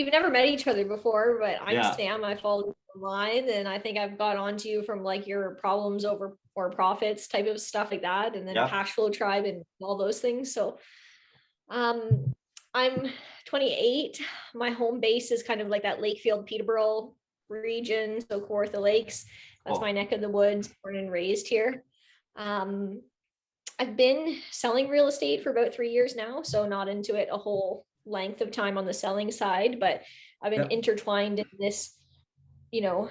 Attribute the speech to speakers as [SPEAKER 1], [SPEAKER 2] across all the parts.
[SPEAKER 1] we've never met each other before, but I'm
[SPEAKER 2] Yeah.
[SPEAKER 1] Sam. I follow you online, and I think I've got onto you from like your problems over or profits type of stuff like that, and then
[SPEAKER 2] Yep.
[SPEAKER 1] cash flow tribe and all those things. So um, I'm 28. My home base is kind of like that Lakefield, Peterborough region, so Kawartha Lakes. That's my
[SPEAKER 2] Cool.
[SPEAKER 1] neck of the woods, born and raised here. Um, I've been selling real estate for about 3 years now, so not into it a whole length of time on the selling side, but I've been
[SPEAKER 2] Yep.
[SPEAKER 1] intertwined in this, you know,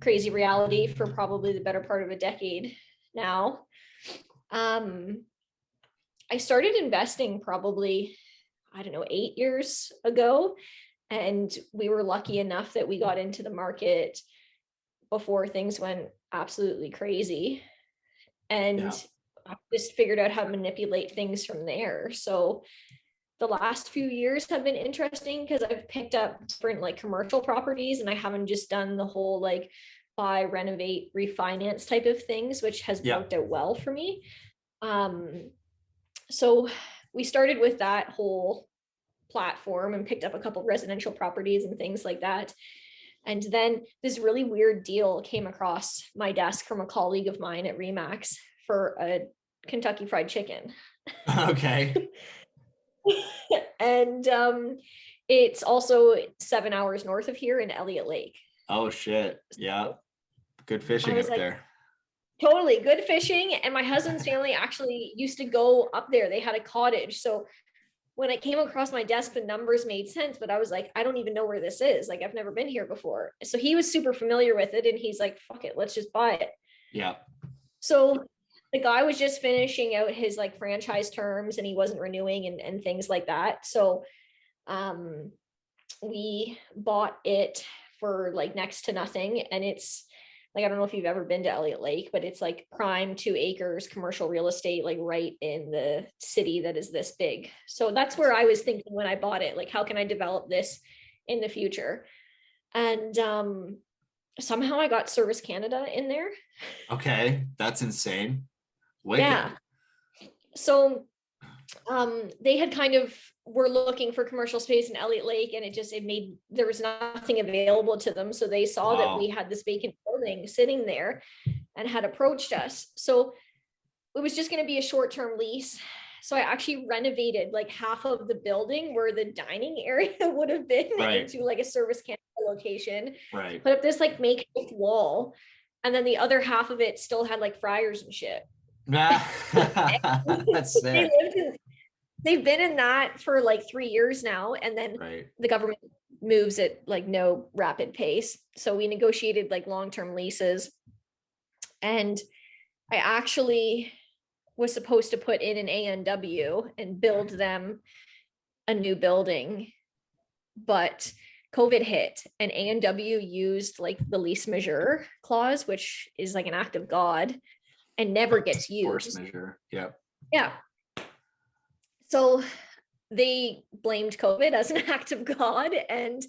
[SPEAKER 1] crazy reality for probably the better part of a decade now. Um, I started investing probably, I don't know, 8 years ago. And we were lucky enough that we got into the market before things went absolutely crazy. And
[SPEAKER 2] Yeah.
[SPEAKER 1] I just figured out how to manipulate things from there. So the last few years have been interesting because I've picked up different like commercial properties and I haven't just done the whole like buy, renovate, refinance type of things, which has
[SPEAKER 2] Yeah.
[SPEAKER 1] worked out well for me. So we started with that whole platform and picked up a couple residential properties and things like that. And then this really weird deal came across my desk from a colleague of mine at Remax for a Kentucky Fried Chicken.
[SPEAKER 2] Okay.
[SPEAKER 1] And it's also 7 hours north of here in Elliott Lake.
[SPEAKER 2] Oh shit. Yeah. Good
[SPEAKER 1] I
[SPEAKER 2] fishing
[SPEAKER 1] was
[SPEAKER 2] up
[SPEAKER 1] like,
[SPEAKER 2] there.
[SPEAKER 1] totally good fishing. And my husband's family actually used to go up there. They had a cottage. So when it came across my desk, the numbers made sense, but I was like, I don't even know where this is. Like, I've never been here before. So he was super familiar with it. And he's like, fuck it, let's just buy it.
[SPEAKER 2] Yeah.
[SPEAKER 1] So the guy was just finishing out his like franchise terms and he wasn't renewing and things like that. So um, we bought it for like next to nothing. And it's like, I don't know if you've ever been to Elliott Lake, but it's like prime 2 acres commercial real estate, like right in the city that is this big. So that's where I was thinking when I bought it, like, how can I develop this in the future? And somehow I got Service Canada in there.
[SPEAKER 2] Okay. That's insane. Wicked.
[SPEAKER 1] Yeah. So they had kind of were looking for commercial space in Elliott Lake, and it made there was nothing available to them. So they saw that we
[SPEAKER 2] Wow.
[SPEAKER 1] had this vacant building sitting there and had approached us. So it was just going to be a short-term lease. So I actually renovated like half of the building where the dining area would have been
[SPEAKER 2] Right.
[SPEAKER 1] into like a Service Canada location,
[SPEAKER 2] Right.
[SPEAKER 1] put up this like makeshift wall, and then the other half of it still had like fryers and shit.
[SPEAKER 2] That's
[SPEAKER 1] they
[SPEAKER 2] sick.
[SPEAKER 1] lived in they've been in that for like 3 years now. And then
[SPEAKER 2] Right.
[SPEAKER 1] the government moves at like no rapid pace. So we negotiated like long-term leases. And I actually was supposed to put in an A&W and build them a new building, but COVID hit and A&W used like the lease measure clause, which is like an act of God and never gets
[SPEAKER 2] Force
[SPEAKER 1] used.
[SPEAKER 2] measure. Yep.
[SPEAKER 1] Yeah. So they blamed COVID as an act of God and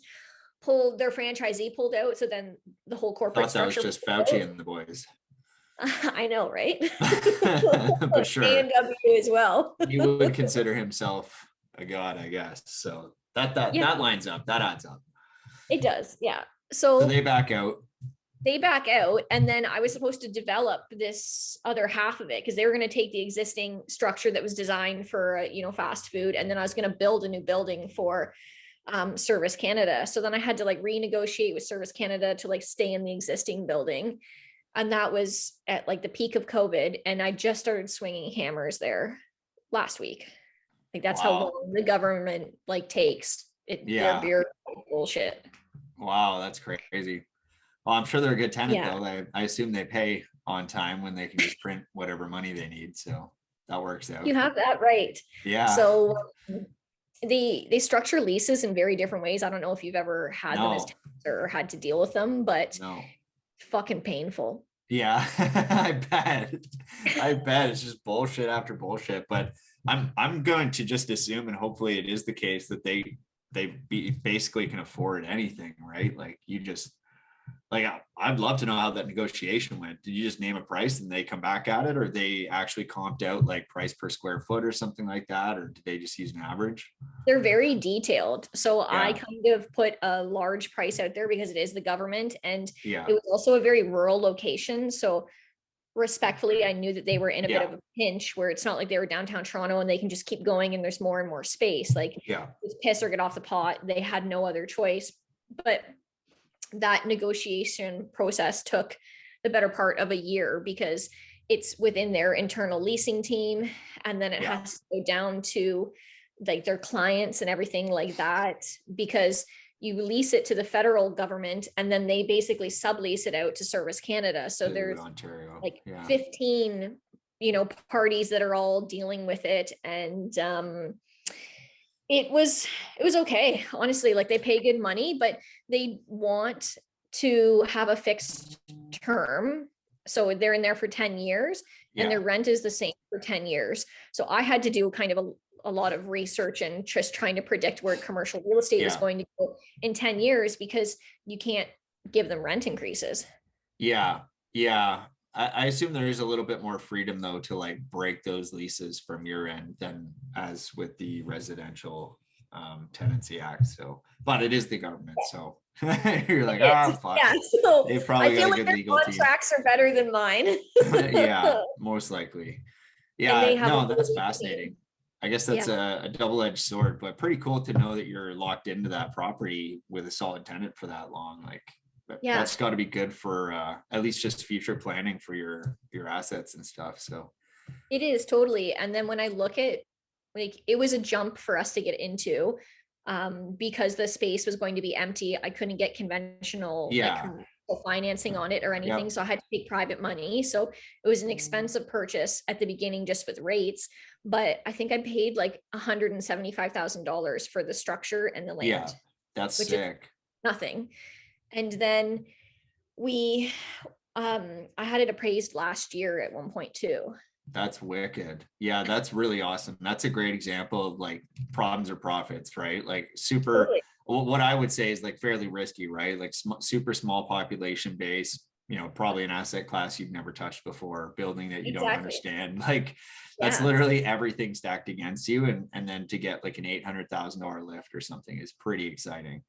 [SPEAKER 1] pulled their franchisee pulled out. So then the whole corporate
[SPEAKER 2] Thought that was
[SPEAKER 1] structure
[SPEAKER 2] just
[SPEAKER 1] pulled
[SPEAKER 2] Fauci
[SPEAKER 1] out.
[SPEAKER 2] and the boys.
[SPEAKER 1] I know, right?
[SPEAKER 2] But sure,
[SPEAKER 1] A&W as well.
[SPEAKER 2] he would consider himself a god, I guess. So that
[SPEAKER 1] Yeah,
[SPEAKER 2] lines up. That adds up.
[SPEAKER 1] it does. Yeah.
[SPEAKER 2] So
[SPEAKER 1] So
[SPEAKER 2] they back out.
[SPEAKER 1] they back out, and then I was supposed to develop this other half of it because they were going to take the existing structure that was designed for fast food, and then I was going to build a new building for Service Canada. So then I had to like renegotiate with Service Canada to like stay in the existing building, and that was at like the peak of COVID, and I just started swinging hammers there last week. Like that's how
[SPEAKER 2] Wow.
[SPEAKER 1] long the government like takes it. They're
[SPEAKER 2] Yeah.
[SPEAKER 1] very bullshit.
[SPEAKER 2] Wow, that's crazy. Well, I'm sure they're a good tenant
[SPEAKER 1] Yeah,
[SPEAKER 2] though. I assume they pay on time when they can just print whatever money they need. So that works
[SPEAKER 1] you
[SPEAKER 2] out.
[SPEAKER 1] have that right.
[SPEAKER 2] Yeah.
[SPEAKER 1] So they structure leases in very different ways. I don't know if you've ever had them as
[SPEAKER 2] No,
[SPEAKER 1] tenants or had to deal with them, but
[SPEAKER 2] no.
[SPEAKER 1] fucking painful.
[SPEAKER 2] Yeah, I bet. I bet it's just bullshit after bullshit. But I'm going to just assume, and hopefully it is the case that basically can afford anything, right? Like you just like, I'd love to know how that negotiation went. Did you just name a price and they come back at it, or they actually comped out like price per square foot or something like that? Or did they just use an average?
[SPEAKER 1] They're very detailed. So I
[SPEAKER 2] Yeah.
[SPEAKER 1] kind of put a large price out there because it is the government, and
[SPEAKER 2] Yeah.
[SPEAKER 1] it was also a very rural location. So respectfully, I knew that they were in a bit
[SPEAKER 2] Yeah.
[SPEAKER 1] of a pinch where it's not like they were downtown Toronto and they can just keep going and there's more and more space. Like,
[SPEAKER 2] Yeah.
[SPEAKER 1] it's piss or get off the pot. They had no other choice. But that negotiation process took the better part of a year because it's within their internal leasing team, and then it
[SPEAKER 2] Yeah.
[SPEAKER 1] has to go down to like their clients and everything like that, because you lease it to the federal government and then they basically sublease it out to Service Canada. So
[SPEAKER 2] To
[SPEAKER 1] there's
[SPEAKER 2] Ontario.
[SPEAKER 1] like
[SPEAKER 2] Yeah.
[SPEAKER 1] 15 parties that are all dealing with it. And it was okay, honestly. Like, they pay good money, but they want to have a fixed term, so they're in there for 10 years and
[SPEAKER 2] Yeah.
[SPEAKER 1] their rent is the same for 10 years. So I had to do kind of a lot of research and just trying to predict where commercial real estate was
[SPEAKER 2] Yeah.
[SPEAKER 1] going to go in 10 years, because you can't give them rent increases.
[SPEAKER 2] Yeah. Yeah. I assume there is a little bit more freedom though to like break those leases from your end than as with the residential tenancy act. So, but it is the government, so you're like, ah, fuck.
[SPEAKER 1] Yeah, so
[SPEAKER 2] They've
[SPEAKER 1] I
[SPEAKER 2] probably got
[SPEAKER 1] feel
[SPEAKER 2] a
[SPEAKER 1] like
[SPEAKER 2] good
[SPEAKER 1] their
[SPEAKER 2] legal team.
[SPEAKER 1] contracts are better than mine.
[SPEAKER 2] Yeah, most likely.
[SPEAKER 1] And they
[SPEAKER 2] Yeah,
[SPEAKER 1] have a
[SPEAKER 2] no,
[SPEAKER 1] good
[SPEAKER 2] that's
[SPEAKER 1] legal team.
[SPEAKER 2] fascinating. I guess that's
[SPEAKER 1] Yeah.
[SPEAKER 2] a double-edged sword, but pretty cool to know that you're locked into that property with a solid tenant for that long. Like,
[SPEAKER 1] Yeah,
[SPEAKER 2] that's got to be good for at least just future planning for your assets and stuff. So
[SPEAKER 1] it is totally. And then when I look at, like, it was a jump for us to get into, because the space was going to be empty. I couldn't get conventional like
[SPEAKER 2] yeah,
[SPEAKER 1] commercial financing on it or anything.
[SPEAKER 2] yep,
[SPEAKER 1] So I had to take private money. So it was an expensive purchase at the beginning just with rates. But I think I paid like $175,000 for the structure and the
[SPEAKER 2] yeah,
[SPEAKER 1] land,
[SPEAKER 2] that's
[SPEAKER 1] which is
[SPEAKER 2] sick.
[SPEAKER 1] nothing. And then we I had it appraised last year at 1.2.
[SPEAKER 2] That's wicked. Yeah, that's really awesome. That's a great example of like problems or profits, right? Like super,
[SPEAKER 1] Totally.
[SPEAKER 2] what I would say is like fairly risky, right? Like super small population base, probably an asset class you've never touched before, building that you don't
[SPEAKER 1] Exactly.
[SPEAKER 2] understand. Like, that's
[SPEAKER 1] Yeah,
[SPEAKER 2] literally everything stacked against you. And then to get like an $800,000 lift or something is pretty exciting.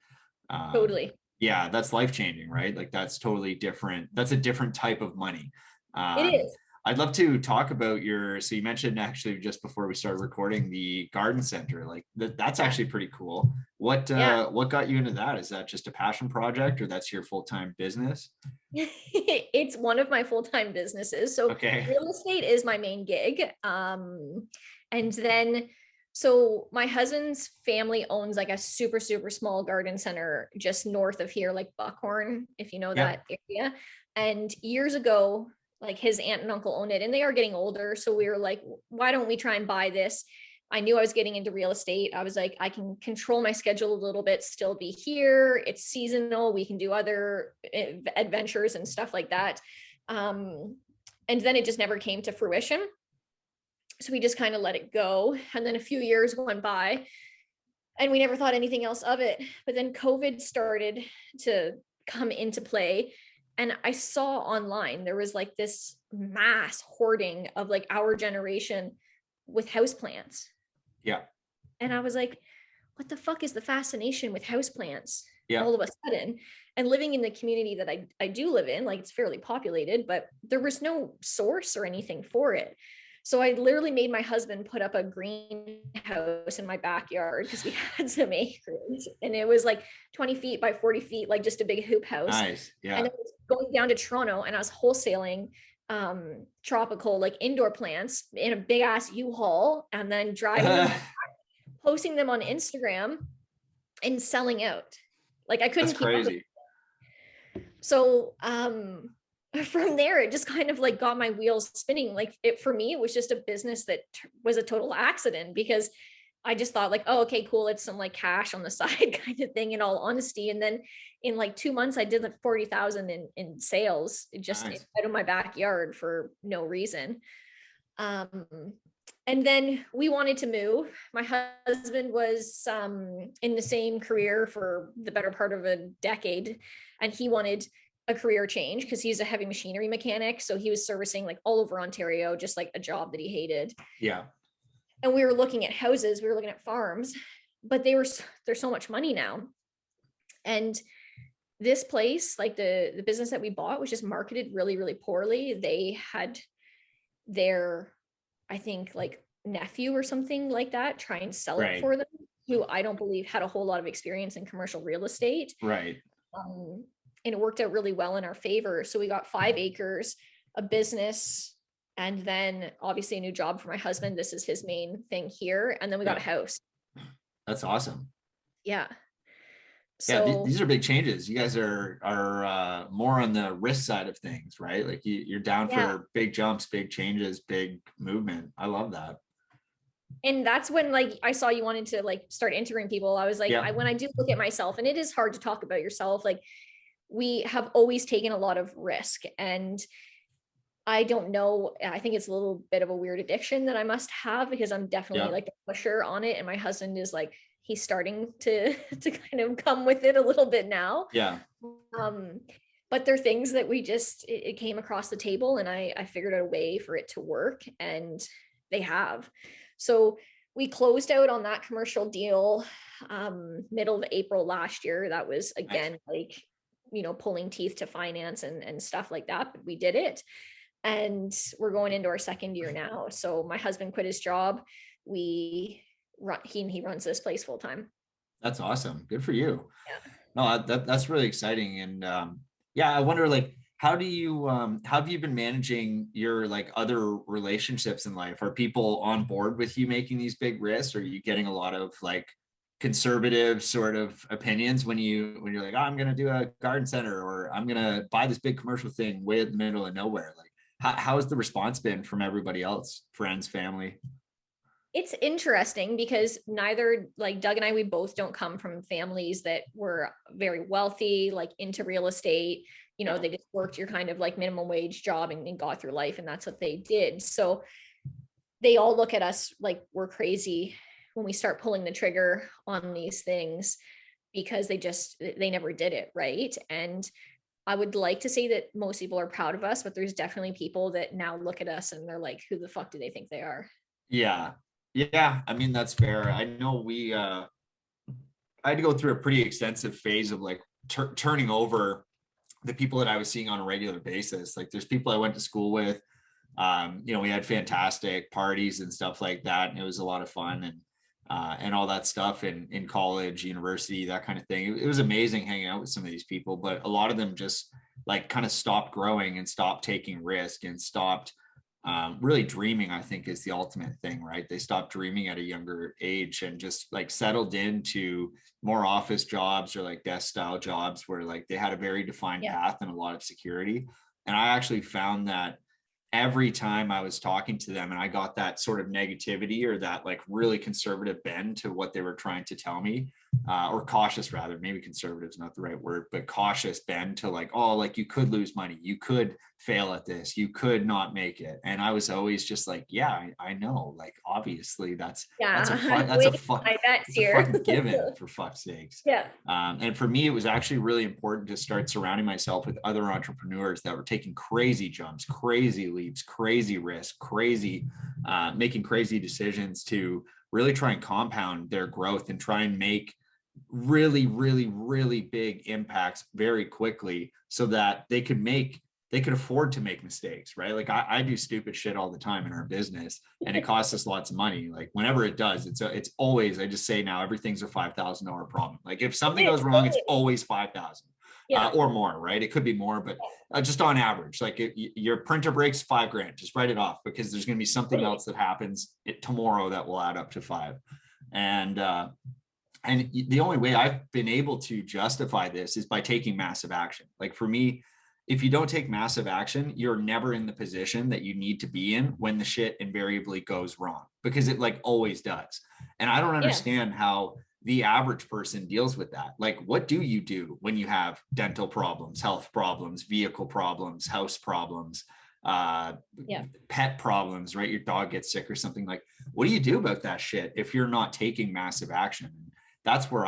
[SPEAKER 1] totally.
[SPEAKER 2] Yeah, that's life changing, right? Like, that's totally different. That's a different type of money.
[SPEAKER 1] It
[SPEAKER 2] Um,
[SPEAKER 1] is.
[SPEAKER 2] I'd love to talk about so you mentioned actually just before we started recording the garden center, like that's
[SPEAKER 1] Yeah.
[SPEAKER 2] actually pretty cool.
[SPEAKER 1] Yeah.
[SPEAKER 2] What got you into that? Is that just a passion project or that's your full-time business?
[SPEAKER 1] It's one of my full-time businesses. So
[SPEAKER 2] Okay.
[SPEAKER 1] real estate is my main gig. And then so my husband's family owns like a super, super small garden center just north of here, like Buckhorn, if you know that
[SPEAKER 2] Yep.
[SPEAKER 1] area. And years ago, like his aunt and uncle own it, and they are getting older. So we were like, why don't we try and buy this? I knew I was getting into real estate. I was like, I can control my schedule a little bit, still be here. It's seasonal. We can do other adventures and stuff like that. And then it just never came to fruition. So we just kind of let it go. And then a few years went by and we never thought anything else of it. But then COVID started to come into play. And I saw online there was like this mass hoarding of like our generation with houseplants.
[SPEAKER 2] Yeah.
[SPEAKER 1] And I was like, what the fuck is the fascination with houseplants
[SPEAKER 2] Yeah.
[SPEAKER 1] all of a sudden? And living in the community that I do live in, like, it's fairly populated, but there was no source or anything for it. So I literally made my husband put up a greenhouse in my backyard because we had some acres, and it was like 20 feet by 40 feet, like just a big hoop house.
[SPEAKER 2] Nice.
[SPEAKER 1] And
[SPEAKER 2] Yeah.
[SPEAKER 1] then I was going down to Toronto and I was wholesaling tropical like indoor plants in a big ass U-Haul and then driving them, posting them on Instagram and selling out. Like, I
[SPEAKER 2] That's
[SPEAKER 1] couldn't keep up with
[SPEAKER 2] crazy.
[SPEAKER 1] it. So from there it just kind of like got my wheels spinning. Like, it for me, it was just a business that was a total accident because I just thought like, oh, okay, cool, it's some like cash on the side kind of thing, in all honesty. And then in like 2 months I did like 40,000 in sales just
[SPEAKER 2] Nice.
[SPEAKER 1] out of my backyard for no reason. um and then we wanted to move. My husband was in the same career for the better part of a decade, and he wanted a career change because he's a heavy machinery mechanic. So he was servicing like all over Ontario, just like a job that he hated.
[SPEAKER 2] Yeah.
[SPEAKER 1] And we were looking at houses, we were looking at farms, but there's so much money now. And this place, like the business that we bought, was just marketed really, really poorly. They had their, I think, like nephew or something like that try and sell it
[SPEAKER 2] Right.
[SPEAKER 1] for them, who I don't believe had a whole lot of experience in commercial real estate.
[SPEAKER 2] Right.
[SPEAKER 1] And it worked out really well in our favor. So we got 5 acres, a business, and then obviously a new job for my husband. This is his main thing here. And then we got a
[SPEAKER 2] Yeah.
[SPEAKER 1] house.
[SPEAKER 2] That's awesome.
[SPEAKER 1] Yeah.
[SPEAKER 2] Yeah,
[SPEAKER 1] So
[SPEAKER 2] these are big changes. You guys are more on the risk side of things, right? Like you're down
[SPEAKER 1] yeah.
[SPEAKER 2] for big jumps, big changes, big movement. I love that.
[SPEAKER 1] And that's when like I saw you wanted to like start interviewing people. I was like,
[SPEAKER 2] Yeah.
[SPEAKER 1] when I do look at myself, and it is hard to talk about yourself, like we have always taken a lot of risk. And I don't know, I think it's a little bit of a weird addiction that I must have, because I'm definitely
[SPEAKER 2] Yeah.
[SPEAKER 1] like the pusher on it. And my husband is like, he's starting to to kind of come with it a little bit now.
[SPEAKER 2] Yeah.
[SPEAKER 1] Um, but there are things that we just it came across the table, and I figured out a way for it to work, and they have. So we closed out on that commercial deal middle of April last year. That was again like, you know, pulling teeth to finance and stuff like that, but we did it. And we're going into our second year now. So my husband quit his job. He runs this place full time.
[SPEAKER 2] That's awesome. Good for you.
[SPEAKER 1] Yeah.
[SPEAKER 2] No, that's really exciting. And yeah, I wonder, like, how do you how have you been managing your like other relationships in life? Are people on board with you making these big risks? Or are you getting a lot of like conservative sort of opinions when you're like, oh, I'm gonna do a garden center, or I'm gonna buy this big commercial thing way in the middle of nowhere? Like, how has the response been from everybody else, friends, family?
[SPEAKER 1] It's interesting because neither like Doug and I, we both don't come from families that were very wealthy, like into real estate. You know,
[SPEAKER 2] Yeah.
[SPEAKER 1] they just worked your kind of like minimum wage job and got through life, and that's what they did. So they all look at us like we're crazy when we start pulling the trigger on these things, because they never did it right. And I would like to say that most people are proud of us, but there's definitely people that now look at us and they're like, who the fuck do they think they are?
[SPEAKER 2] Yeah. Yeah. I mean, that's fair. I know I had to go through a pretty extensive phase of like turning over the people that I was seeing on a regular basis. Like there's people I went to school with. You know, we had fantastic parties and stuff like that, and it was a lot of fun, and all that stuff in college, university, that kind of thing. It was amazing hanging out with some of these people, but a lot of them just like kind of stopped growing and stopped taking risk and stopped really dreaming. I think is the ultimate thing, right? They stopped dreaming at a younger age and just like settled into more office jobs or like desk style jobs where like they had a very defined path and a lot of security. And I actually found that every time I was talking to them and I got that sort of negativity or that like really conservative bend to what they were trying to tell me, or cautious rather, maybe conservative is not the right word, but cautious bend to like, oh, like you could lose money, you could fail at this, you could not make it. And I was always just like, yeah, I know, like obviously that's a fucking given, for fuck's sakes.
[SPEAKER 1] Yeah.
[SPEAKER 2] And for me, it was actually really important to start surrounding myself with other entrepreneurs that were taking crazy jumps, crazy leaps, crazy risk, making crazy decisions to really try and compound their growth and try and make really, really, really big impacts very quickly so that they could afford to make mistakes, right? Like I do stupid shit all the time in our business and it costs us lots of money. Like whenever it does, it's always, I just say now everything's a $5,000 problem. Like if something goes wrong, it's always 5,000 or more, right? It could be more, but just on average, like your printer breaks $5,000, just write it off because there's going to be something else that happens tomorrow that will add up to 5. And the only way I've been able to justify this is by taking massive action. Like for me, if you don't take massive action, you're never in the position that you need to be in when the shit invariably goes wrong, because it like always does. And I don't understand how the average person deals with that. Like, what do you do when you have dental problems, health problems, vehicle problems, house problems, pet problems, right? Your dog gets sick or something. Like, what do you do about that shit if you're not taking massive action? That's where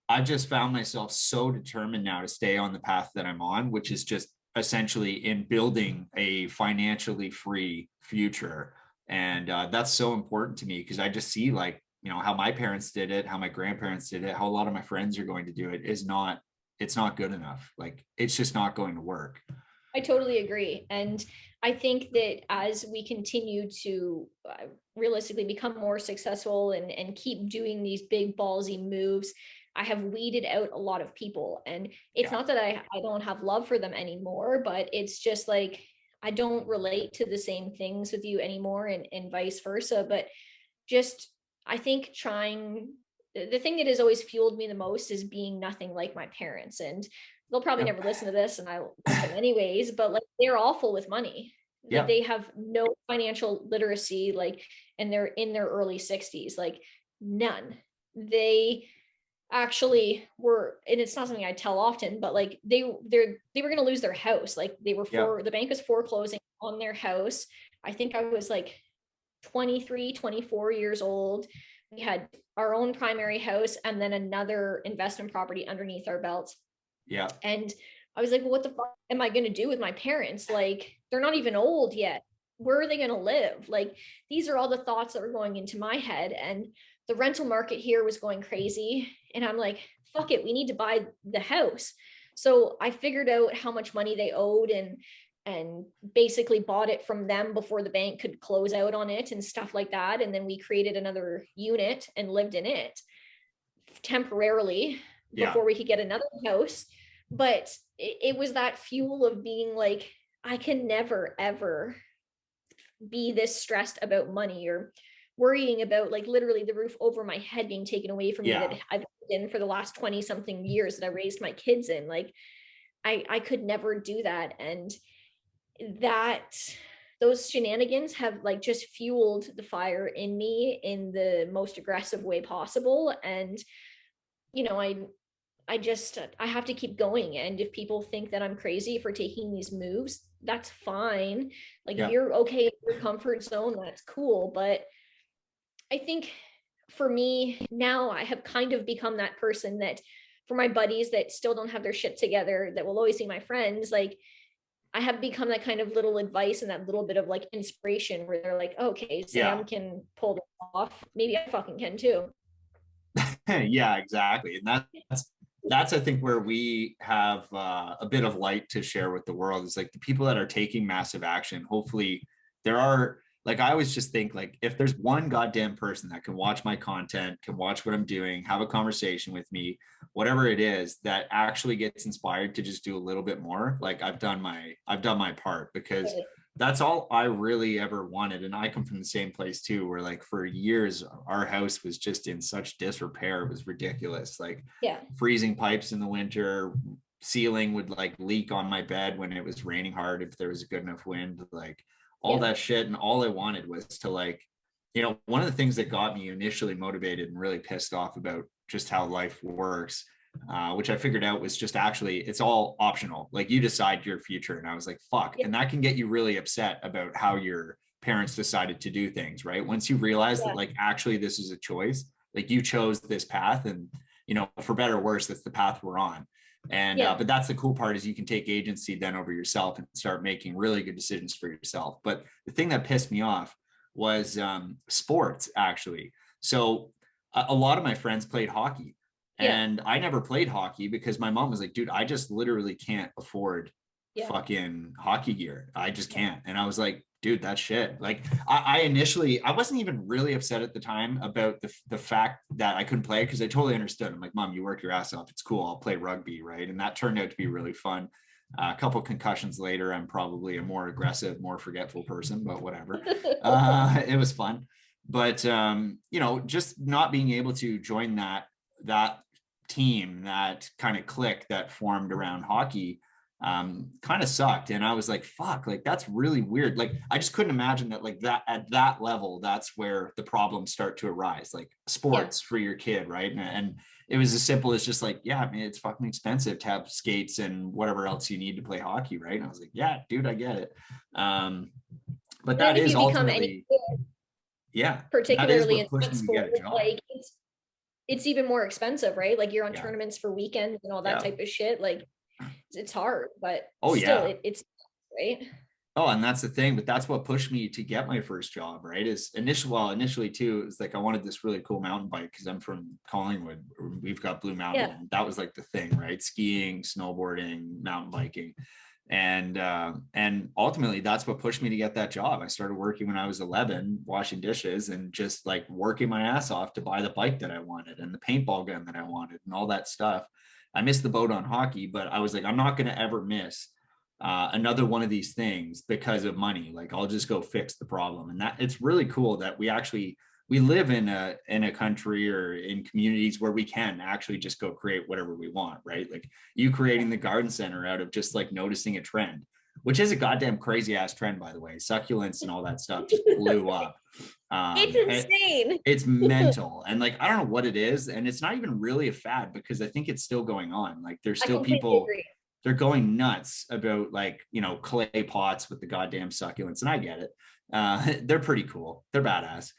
[SPEAKER 2] I just found myself so determined now to stay on the path that I'm on, which is just essentially in building a financially free future. And that's so important to me because I just see, like, you know, how my parents did it, how my grandparents did it, how a lot of my friends are going to do it is not, it's not good enough. Like, it's just not going to work.
[SPEAKER 1] I totally agree. And I think that as we continue to realistically become more successful and keep doing these big ballsy moves, I have weeded out a lot of people. And it's
[SPEAKER 2] Yeah.
[SPEAKER 1] not that I don't have love for them anymore, but it's just like I don't relate to the same things with you anymore, and vice versa. But just, I think trying, the thing that has always fueled me the most is being nothing like my parents. And they'll probably
[SPEAKER 2] Yep.
[SPEAKER 1] never listen to this, and I love them anyways, but like they're awful with money. Like
[SPEAKER 2] Yep.
[SPEAKER 1] they have no financial literacy, like, and they're in their early 60s, like none. They actually were, and it's not something I tell often, but like they were going to lose their house. Like they were
[SPEAKER 2] Yep.
[SPEAKER 1] for the bank was foreclosing on their house. I think I was like 23, 24 years old. We had our own primary house and then another investment property underneath our belts.
[SPEAKER 2] Yep.
[SPEAKER 1] And I was like, well, what the fuck am I going to do with my parents? Like, they're not even old yet. Where are they going to live? Like, these are all the thoughts that were going into my head. And the rental market here was going crazy. And I'm like, fuck it, we need to buy the house. So I figured out how much money they owed, and basically bought it from them before the bank could close out on it and stuff like that. And then we created another unit and lived in it temporarily
[SPEAKER 2] Yeah.
[SPEAKER 1] before we could get another house. But it was that fuel of being like, I can never ever be this stressed about money, or worrying about like literally the roof over my head being taken away from me that
[SPEAKER 2] Yeah.
[SPEAKER 1] I've been in for the last 20 something years that I raised my kids in. Like I could never do that. And that, those shenanigans have like just fueled the fire in me in the most aggressive way possible. And you know, I just, I have to keep going. And if people think that I'm crazy for taking these moves, that's fine. Like if
[SPEAKER 2] Yeah.
[SPEAKER 1] you're okay in your comfort zone, that's cool. But I think for me now, I have kind of become that person that, for my buddies that still don't have their shit together, that will always be my friends, like I have become that kind of little advice and that little bit of like inspiration where they're like, okay,
[SPEAKER 2] Yeah.
[SPEAKER 1] Sam can pull this off. Maybe I fucking can too.
[SPEAKER 2] Yeah, exactly. And that's I think where we have a bit of light to share with the world is like the people that are taking massive action. Hopefully there are, like, I always just think like if there's one goddamn person that can watch my content, can watch what I'm doing, have a conversation with me, whatever it is, that actually gets inspired to just do a little bit more, like I've done my part, because that's all I really ever wanted. And I come from the same place too, where like for years our house was just in such disrepair. It was ridiculous. Like
[SPEAKER 1] Yeah.
[SPEAKER 2] freezing pipes in the winter, ceiling would like leak on my bed when it was raining hard if there was a good enough wind, like all
[SPEAKER 1] Yeah.
[SPEAKER 2] that shit. And all I wanted was to, like, you know, one of the things that got me initially motivated and really pissed off about just how life works, which I figured out was just actually it's all optional. Like you decide your future. And I was like, fuck.
[SPEAKER 1] Yeah.
[SPEAKER 2] And that can get you really upset about how your parents decided to do things, right? Once you realize that
[SPEAKER 1] Yeah.
[SPEAKER 2] like actually this is a choice, like you chose this path, and you know, for better or worse, that's the path we're on. And
[SPEAKER 1] Yeah.
[SPEAKER 2] but that's the cool part, is you can take agency then over yourself and start making really good decisions for yourself. But the thing that pissed me off was sports, actually. So a lot of my friends played hockey,
[SPEAKER 1] Yeah.
[SPEAKER 2] and I never played hockey because my mom was like, dude, I just literally can't afford
[SPEAKER 1] Yeah.
[SPEAKER 2] fucking hockey gear. I just
[SPEAKER 1] Yeah.
[SPEAKER 2] can't. And I was like, dude, that's shit. Like I initially, I wasn't even really upset at the time about the fact that I couldn't play, because I totally understood. I'm like, mom, you work your ass off. It's cool. I'll play rugby. Right. And that turned out to be really fun. A couple concussions later, I'm probably a more aggressive, more forgetful person, but whatever. It was fun. But you know, just not being able to join that team, that kind of clique that formed around hockey, kind of sucked. And I was like, fuck, like that's really weird. Like I just couldn't imagine that, like that at that level, that's where the problems start to arise, like
[SPEAKER 1] Yeah.
[SPEAKER 2] sports for your kid, right? And it was as simple as just like, yeah, I mean, it's fucking expensive to have skates and whatever else you need to play hockey, right? And I was like, yeah, dude, I get it. But
[SPEAKER 1] And then
[SPEAKER 2] that
[SPEAKER 1] if
[SPEAKER 2] is
[SPEAKER 1] you become any
[SPEAKER 2] ultimately, yeah, that is
[SPEAKER 1] particularly
[SPEAKER 2] what
[SPEAKER 1] in
[SPEAKER 2] pushed
[SPEAKER 1] that
[SPEAKER 2] me to get
[SPEAKER 1] sport,
[SPEAKER 2] a job.
[SPEAKER 1] like it's even more expensive, right? Like you're on
[SPEAKER 2] Yeah.
[SPEAKER 1] tournaments for weekends and all that
[SPEAKER 2] Yeah.
[SPEAKER 1] type of shit. Like it's hard, but
[SPEAKER 2] Oh
[SPEAKER 1] still
[SPEAKER 2] yeah.
[SPEAKER 1] it's right.
[SPEAKER 2] Oh, and that's the thing, but that's what pushed me to get my first job, right? Is initially too, it was like I wanted this really cool mountain bike because I'm from Collingwood. We've got Blue Mountain.
[SPEAKER 1] Yeah.
[SPEAKER 2] And that was like the thing, right? Skiing, snowboarding, mountain biking. And ultimately that's what pushed me to get that job. I started working when I was 11, washing dishes and just like working my ass off to buy the bike that I wanted and the paintball gun that I wanted and all that stuff. I missed the boat on hockey, but I was like, I'm not going to ever miss another one of these things because of money. Like I'll just go fix the problem. And that it's really cool that we live in a country or in communities where we can actually just go create whatever we want, right? Like you creating the garden center out of just like noticing a trend, which is a goddamn crazy ass trend, by the way. Succulents and all that stuff just blew up.
[SPEAKER 1] It's insane.
[SPEAKER 2] It's mental. And like, I don't know what it is. And it's not even really a fad because I think it's still going on. Like there's
[SPEAKER 1] I
[SPEAKER 2] still
[SPEAKER 1] completely
[SPEAKER 2] people,
[SPEAKER 1] agree.
[SPEAKER 2] they're going nuts about like, clay pots with the goddamn succulents. And I get it. They're pretty cool. They're badass.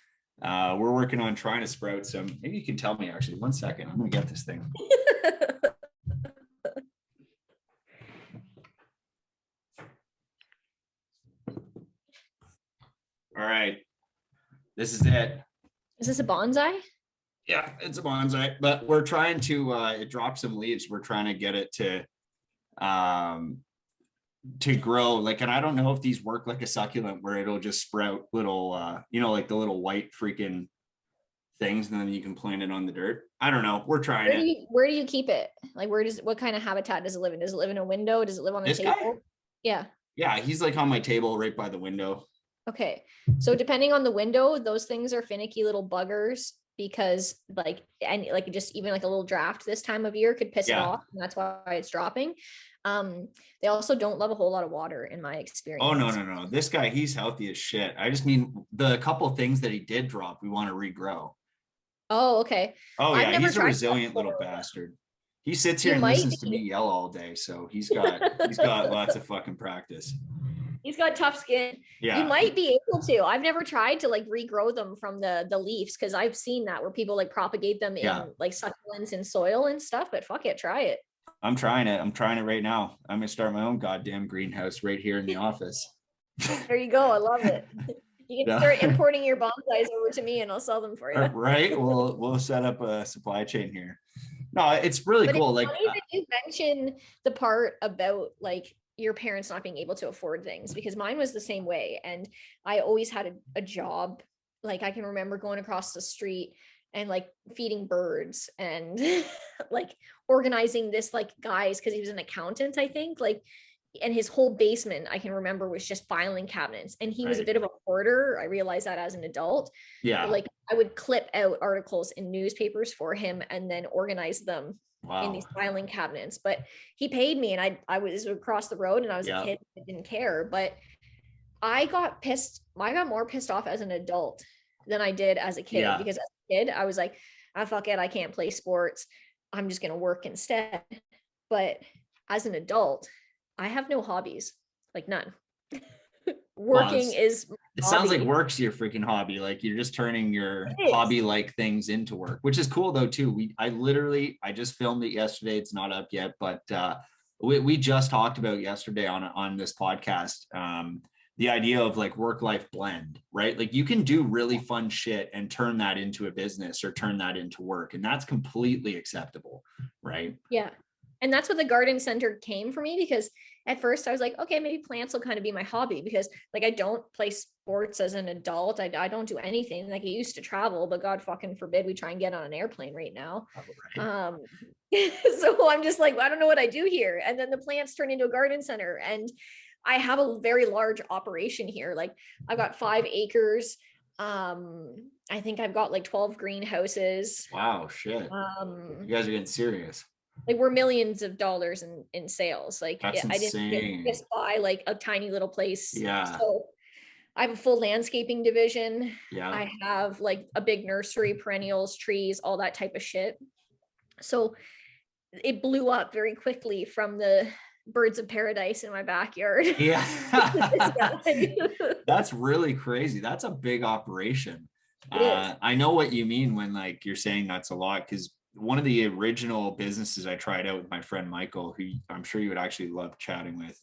[SPEAKER 2] We're working on trying to sprout some. Maybe you can tell me actually. 1 second. I'm gonna get this thing. All right. This is it.
[SPEAKER 1] Is this a bonsai?
[SPEAKER 2] Yeah, it's a bonsai, but we're trying to it dropped some leaves. We're trying to get it to grow like, and I don't know if these work like a succulent where it'll just sprout little like the little white freaking things and then you can plant it on the dirt. I don't know. We're trying it.
[SPEAKER 1] Where do you keep it? Like what kind of habitat does it live in? Does it live in a window? Does it live on a
[SPEAKER 2] This
[SPEAKER 1] table?
[SPEAKER 2] guy?
[SPEAKER 1] Yeah.
[SPEAKER 2] Yeah, he's like on my table right by the window.
[SPEAKER 1] Okay. So depending on the window, those things are finicky little buggers because like just even like a little draft this time of year could piss it off, and that's why it's dropping. They also don't love a whole lot of water in my experience.
[SPEAKER 2] Oh no. This guy, he's healthy as shit. I just mean the couple things that he did drop, we want to regrow.
[SPEAKER 1] Oh, okay.
[SPEAKER 2] Oh
[SPEAKER 1] I've
[SPEAKER 2] yeah,
[SPEAKER 1] never
[SPEAKER 2] he's a
[SPEAKER 1] tried
[SPEAKER 2] resilient
[SPEAKER 1] that
[SPEAKER 2] little
[SPEAKER 1] before.
[SPEAKER 2] bastard. He sits here
[SPEAKER 1] You
[SPEAKER 2] and
[SPEAKER 1] might
[SPEAKER 2] listens to me yell all day, so he's got lots of fucking practice.
[SPEAKER 1] He's got tough skin.
[SPEAKER 2] Yeah.
[SPEAKER 1] You might be able to. I've never tried to like regrow them from the leaves because I've seen that where people like propagate them in like succulents in soil and stuff, but fuck it, try it.
[SPEAKER 2] I'm trying it. I'm trying it right now. I'm gonna start my own goddamn greenhouse right here in the office.
[SPEAKER 1] There you go. I love it. You can start importing your bonsais over to me and I'll sell them for you.
[SPEAKER 2] Right. We'll set up a supply chain here. No, it's really cool.
[SPEAKER 1] It's
[SPEAKER 2] like
[SPEAKER 1] funny that you mention the part about like your parents not being able to afford things because mine was the same way. And I always had a job. Like I can remember going across the street and like feeding birds and like organizing this like guys because he was an accountant, I think, like, and his whole basement I can remember was just filing cabinets, and he was a bit of a hoarder. I realized that as an adult.
[SPEAKER 2] Yeah.
[SPEAKER 1] But, like I would clip out articles in newspapers for him and then organize them in these filing cabinets. But he paid me, and I was across the road and I was a kid, I didn't care. But I got more pissed off as an adult than I did as a kid, because as a kid I was like, fuck it, I can't play sports, I'm just gonna work instead. But as an adult, I have no hobbies, like none. Working is
[SPEAKER 2] it sounds like work's your freaking hobby. Like you're just turning your hobby like things into work, which is cool though too. I just filmed it yesterday. It's not up yet, but we just talked about yesterday on this podcast the idea of like work-life blend, right? Like you can do really fun shit and turn that into a business or turn that into work, and that's completely acceptable, right?
[SPEAKER 1] Yeah. And that's what the garden center came for me, because at first I was like, okay, maybe plants will kind of be my hobby, because like I don't play sports as an adult. I don't do anything. Like I used to travel, but God fucking forbid we try and get on an airplane right now. So I'm just like, I don't know what I do here. And then the plants turn into a garden center, and I have a very large operation here. Like I've got 5 acres. I think I've got like 12 greenhouses.
[SPEAKER 2] Wow, shit. You guys are getting serious.
[SPEAKER 1] Like we're millions of dollars in sales. Like
[SPEAKER 2] I
[SPEAKER 1] didn't just buy like a tiny little place.
[SPEAKER 2] Yeah.
[SPEAKER 1] So I have a full landscaping division.
[SPEAKER 2] Yeah.
[SPEAKER 1] I have like a big nursery, perennials, trees, all that type of shit. So it blew up very quickly from the birds of paradise in my backyard.
[SPEAKER 2] Yeah. That's really crazy. That's a big operation.
[SPEAKER 1] It is.
[SPEAKER 2] I know what you mean when like you're saying that's a lot, because one of the original businesses I tried out with my friend Michael, who I'm sure you would actually love chatting with.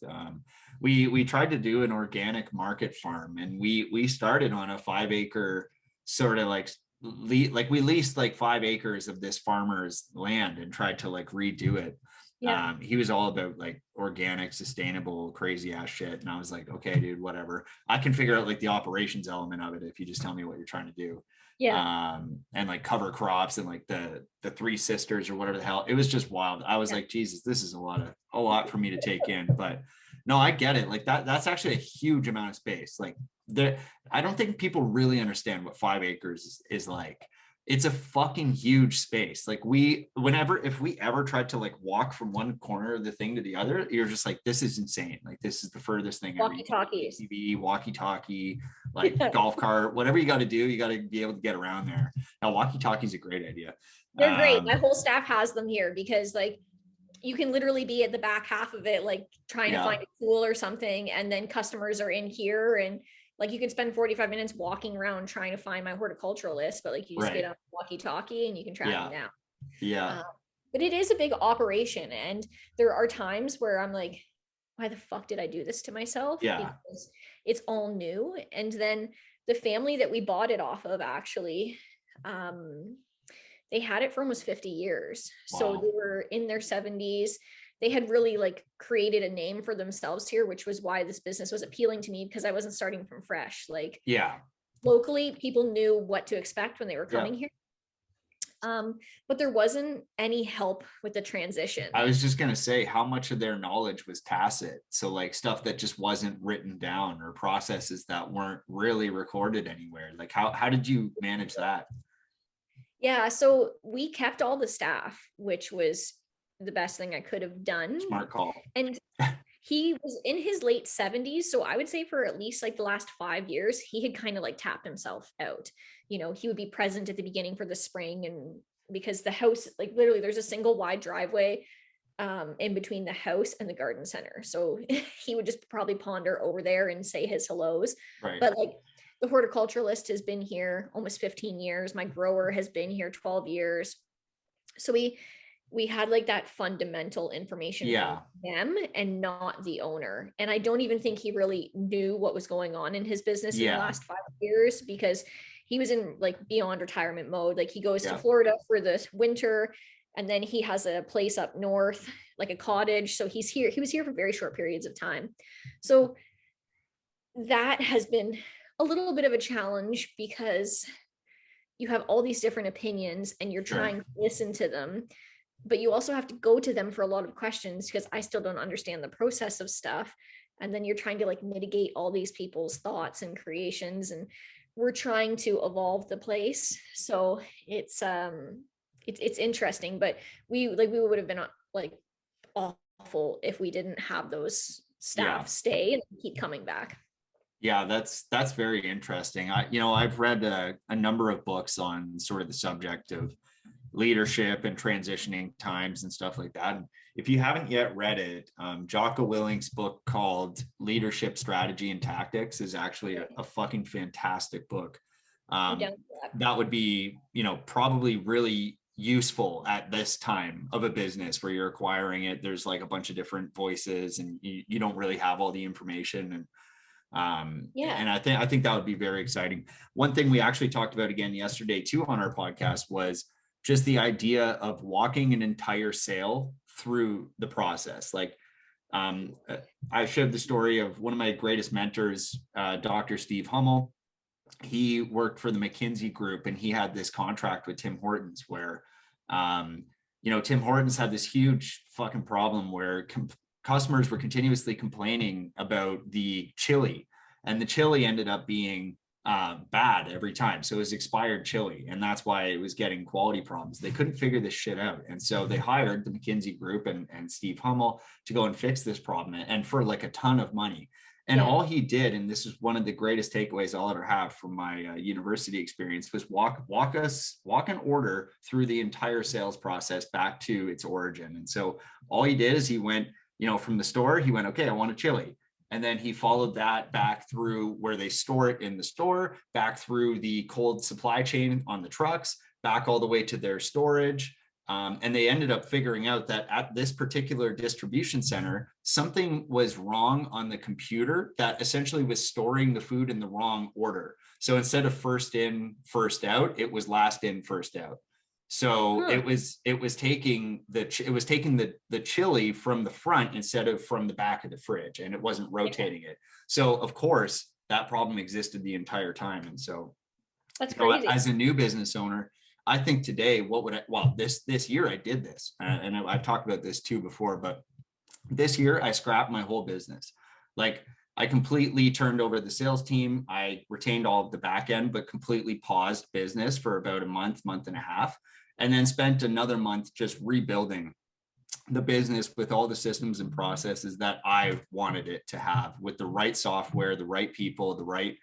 [SPEAKER 2] We tried to do an organic market farm, and we started on a 5 acre sort of like we leased like 5 acres of this farmer's land and tried to like redo it.
[SPEAKER 1] Yeah.
[SPEAKER 2] He was all about like organic, sustainable, crazy ass shit. And I was like, okay, dude, whatever. I can figure out like the operations element of it if you just tell me what you're trying to do.
[SPEAKER 1] Yeah.
[SPEAKER 2] And like cover crops and like the three sisters or whatever the hell. It was just wild. I was
[SPEAKER 1] Yeah.
[SPEAKER 2] like, Jesus, this is a lot for me to take in. But no, I get it. Like that's actually a huge amount of space. Like there, I don't think people really understand what 5 acres is like. It's a fucking huge space. Like if we ever tried to like walk from one corner of the thing to the other, you're just like, this is insane. Like this is the furthest thing ever.
[SPEAKER 1] Walkie-talkies.
[SPEAKER 2] TV, walkie-talkie, like golf cart, whatever you got to do, you got to be able to get around there. Now, walkie-talkie is a great idea.
[SPEAKER 1] They're great. My whole staff has them here because like you can literally be at the back half of it, like trying to find a tool or something. And then customers are in here and like you can spend 45 minutes walking around trying to find my horticultural list, but like you just get on walkie-talkie and you can track them down.
[SPEAKER 2] Yeah.
[SPEAKER 1] But it is a big operation. And there are times where I'm like, why the fuck did I do this to myself?
[SPEAKER 2] Yeah.
[SPEAKER 1] Because it's all new. And then the family that we bought it off of actually, they had it for almost 50 years. Wow. So they were in their 70s. They had really like created a name for themselves here, which was why this business was appealing to me because I wasn't starting from fresh. Like locally, people knew what to expect when they were coming here. But there wasn't any help with the transition.
[SPEAKER 2] I was just going to say how much of their knowledge was tacit. So like stuff that just wasn't written down or processes that weren't really recorded anywhere. Like how did you manage that?
[SPEAKER 1] Yeah. So we kept all the staff, which was the best thing I could have done.
[SPEAKER 2] Smart call.
[SPEAKER 1] And he was in his late 70s. So I would say for at least like the last 5 years, he had kind of like tapped himself out. You know, he would be present at the beginning for the spring, and because the house, like literally there's a single wide driveway in between the house and the garden center. So he would just probably ponder over there and say his hellos. Right. But like the horticulturalist has been here almost 15 years. My grower has been here 12 years. So we had like that fundamental information from them and not the owner. And I don't even think he really knew what was going on in his business in the last 5 years because he was in like beyond retirement mode. Like he goes to Florida for the winter and then he has a place up north, like a cottage. So he was here for very short periods of time. So that has been a little bit of a challenge because you have all these different opinions and you're trying to listen to them, but you also have to go to them for a lot of questions because I still don't understand the process of stuff. And then you're trying to like mitigate all these people's thoughts and creations, and we're trying to evolve the place. So it's interesting, but we would have been like awful if we didn't have those staff stay and keep coming back.
[SPEAKER 2] Yeah, that's very interesting. I've read a number of books on sort of the subject of leadership and transitioning times and stuff like that. And if you haven't yet read it, Jocko Willink's book called Leadership Strategy and Tactics is actually a fucking fantastic book. That would be, probably really useful at this time of a business where you're acquiring it. There's like a bunch of different voices and you don't really have all the information. And I think that would be very exciting. One thing we actually talked about again yesterday too on our podcast was just the idea of walking an entire sale through the process. Like I shared the story of one of my greatest mentors, Dr. Steve Hummel. He worked for the McKinsey Group and he had this contract with Tim Hortons where, Tim Hortons had this huge fucking problem where customers were continuously complaining about the chili, and the chili ended up being bad every time. So it was expired chili, and that's why it was getting quality problems. They couldn't figure this shit out. And so they hired the McKinsey Group and Steve Hummel to go and fix this problem, and for like a ton of money. And all he did, and this is one of the greatest takeaways I'll ever have from my university experience, was walk an order through the entire sales process back to its origin. And so all he did is he went, from the store, he went, okay, I want a chili. And then he followed that back through where they store it in the store, back through the cold supply chain on the trucks, back all the way to their storage. And they ended up figuring out that at this particular distribution center, something was wrong on the computer that essentially was storing the food in the wrong order. So instead of first in, first out, it was last in, first out. So it was taking the chili from the front instead of from the back of the fridge, and it wasn't rotating it. So of course that problem existed the entire time. And so
[SPEAKER 1] that's crazy.
[SPEAKER 2] As a new business owner, I think today, this year I did this, and I've talked about this too before, but this year I scrapped my whole business. Like, I completely turned over the sales team. I retained all of the back end, but completely paused business for about a month and a half, and then spent another month just rebuilding the business with all the systems and processes that I wanted it to have, with the right software, the right people, the right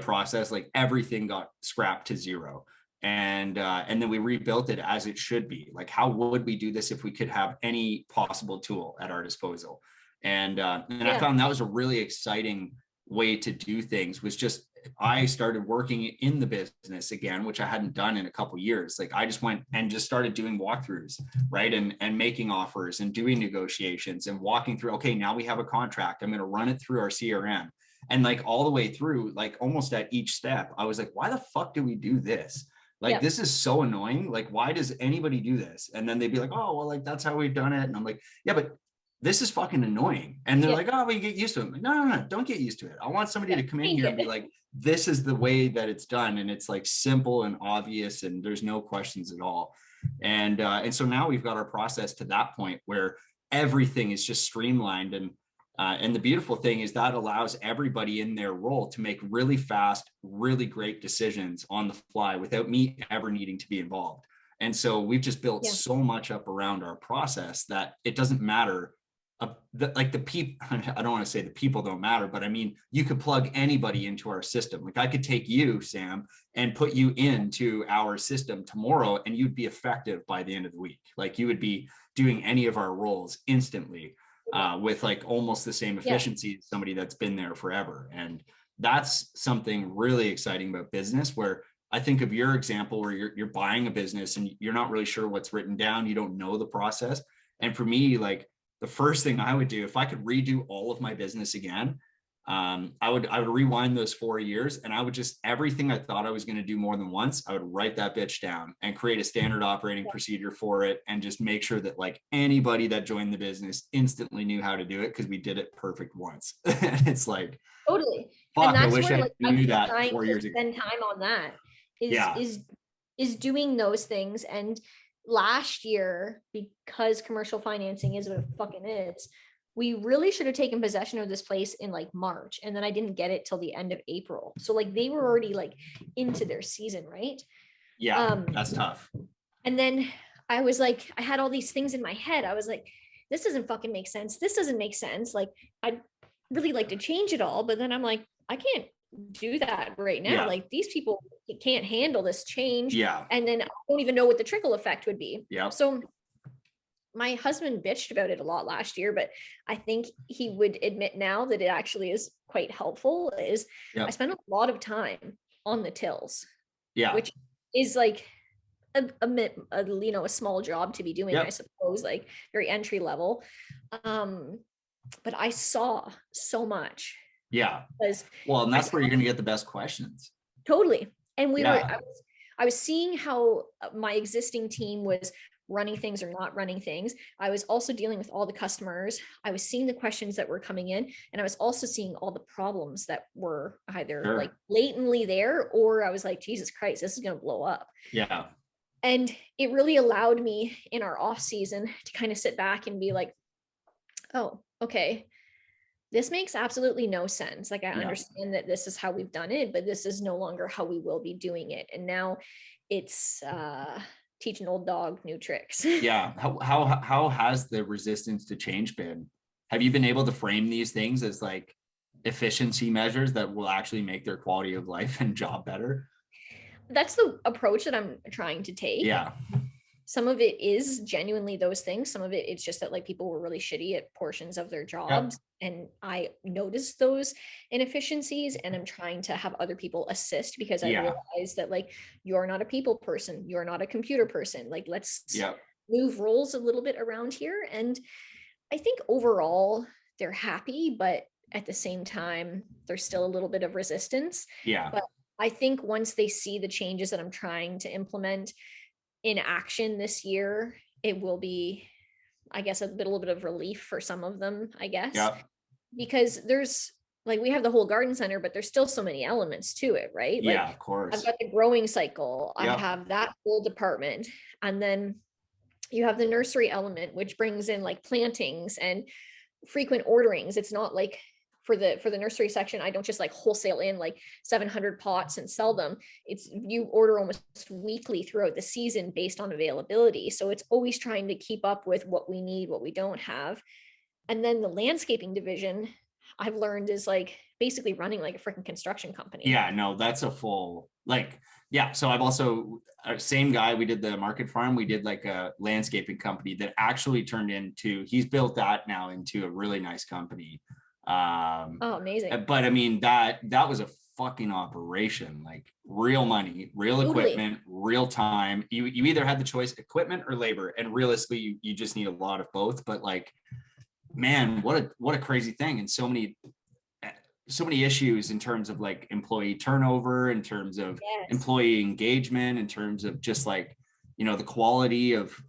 [SPEAKER 2] process. Like, everything got scrapped to zero. And then we rebuilt it as it should be. Like, how would we do this if we could have any possible tool at our disposal? And I found that was a really exciting way to do things. Was just, I started working in the business again, which I hadn't done in a couple of years. Like, I just went and just started doing walkthroughs, right? And making offers and doing negotiations and walking through, okay, now we have a contract. I'm going to run it through our CRM. And like, all the way through, like, almost at each step, I was like, why the fuck do we do this? Like, this is so annoying. Like, why does anybody do this? And then they'd be like, oh, well, like, that's how we've done it. And I'm like, yeah, but this is fucking annoying. And they're like, oh, we get used to it. I'm like, no, don't get used to it. I want somebody to come in here and be like, this is the way that it's done. And it's like simple and obvious, and there's no questions at all. And so now we've got our process to that point where everything is just streamlined. And the beautiful thing is that allows everybody in their role to make really fast, really great decisions on the fly without me ever needing to be involved. And so we've just built so much up around our process that it doesn't matter. Like, the people, I don't want to say the people don't matter, but I mean, you could plug anybody into our system. Like, I could take you, Sam, and put you into our system tomorrow, and you'd be effective by the end of the week. Like, you would be doing any of our roles instantly, with like almost the same efficiency as somebody that's been there forever. And that's something really exciting about business, where I think of your example where you're buying a business and you're not really sure what's written down. You don't know the process. And for me, like, the first thing I would do, if I could redo all of my business again, I would rewind those 4 years, and I would just, everything I thought I was going to do more than once, I would write that bitch down and create a standard operating procedure for it, and just make sure that, like, anybody that joined the business instantly knew how to do it, because we did it perfect once. And it's like,
[SPEAKER 1] totally.
[SPEAKER 2] fuck,
[SPEAKER 1] And that's
[SPEAKER 2] I wish
[SPEAKER 1] where,
[SPEAKER 2] I
[SPEAKER 1] like,
[SPEAKER 2] knew
[SPEAKER 1] I'm
[SPEAKER 2] that
[SPEAKER 1] trying
[SPEAKER 2] 4
[SPEAKER 1] to
[SPEAKER 2] years ago.
[SPEAKER 1] spend time on that, is doing those things. And last year, because commercial financing is what it fucking is, we really should have taken possession of this place in like March, and then I didn't get it till the end of April. So like, they were already like into their season, right?
[SPEAKER 2] That's tough.
[SPEAKER 1] And then I was like, I had all these things in my head. I was like, this doesn't fucking make sense. This doesn't make sense. Like, I'd really like to change it all, but then I'm like, I can't do that right now. Like, these people can't handle this change. And then I don't even know what the trickle effect would be. So my husband bitched about it a lot last year, but I think he would admit now that it actually is quite helpful. I spend a lot of time on the tills, which is like a small job to be doing, I suppose, like very entry level. But I saw so much. Well,
[SPEAKER 2] and that's where you're going to get the best questions.
[SPEAKER 1] Totally. And I was seeing how my existing team was running things or not running things. I was also dealing with all the customers. I was seeing the questions that were coming in, and I was also seeing all the problems that were either like latently there, or I was like, Jesus Christ, this is going to blow up. And it really allowed me in our off season to kind of sit back and be like, oh, okay, this makes absolutely no sense. Like, I understand that this is how we've done it, but this is no longer how we will be doing it. And now it's teach an old dog new tricks.
[SPEAKER 2] How has the resistance to change been? Have you been able to frame these things as like efficiency measures that will actually make their quality of life and job better?
[SPEAKER 1] That's the approach that I'm trying to take. some of it is genuinely those things. Some of it, it's just that like people were really shitty at portions of their
[SPEAKER 2] Yep.
[SPEAKER 1] jobs. And I noticed those inefficiencies, and I'm trying to have other people assist because I
[SPEAKER 2] Yeah.
[SPEAKER 1] realize that like you're not a people person, you're not a computer person. Like let's
[SPEAKER 2] Yep.
[SPEAKER 1] move roles a little bit around here. And I think overall they're happy, but at the same time, there's still a little bit of resistance.
[SPEAKER 2] Yeah.
[SPEAKER 1] But I think once they see the changes that I'm trying to implement in action this year, it will be, I guess, a little bit of relief for some of them, I guess,
[SPEAKER 2] Yep.
[SPEAKER 1] because there's like we have the whole garden center, but there's still so many elements to it, right?
[SPEAKER 2] Yeah,
[SPEAKER 1] Like
[SPEAKER 2] of
[SPEAKER 1] I've
[SPEAKER 2] course.
[SPEAKER 1] got the growing cycle, I
[SPEAKER 2] Yep.
[SPEAKER 1] have that whole department, and then you have the nursery element, which brings in like plantings and frequent orderings. It's not like for the nursery section, I don't just like wholesale in like 700 pots and sell them. It's you order almost weekly throughout the season based on availability. So it's always trying to keep up with what we need, what we don't have. And then the landscaping division, I've learned is like basically running like a freaking construction company.
[SPEAKER 2] Yeah, no, that's a full like, yeah. So I've also same guy. We did the market farm. We did like a landscaping company that actually turned into. He's built that now into a really nice company.
[SPEAKER 1] Oh, amazing.
[SPEAKER 2] But I mean that was a fucking operation, like real money, real
[SPEAKER 1] Totally.
[SPEAKER 2] equipment, real time. You either had the choice equipment or labor, and realistically, you just need a lot of both. But like, man, what a crazy thing, and so many issues in terms of like employee turnover, in terms of
[SPEAKER 1] Yes.
[SPEAKER 2] employee engagement, in terms of just like, the quality of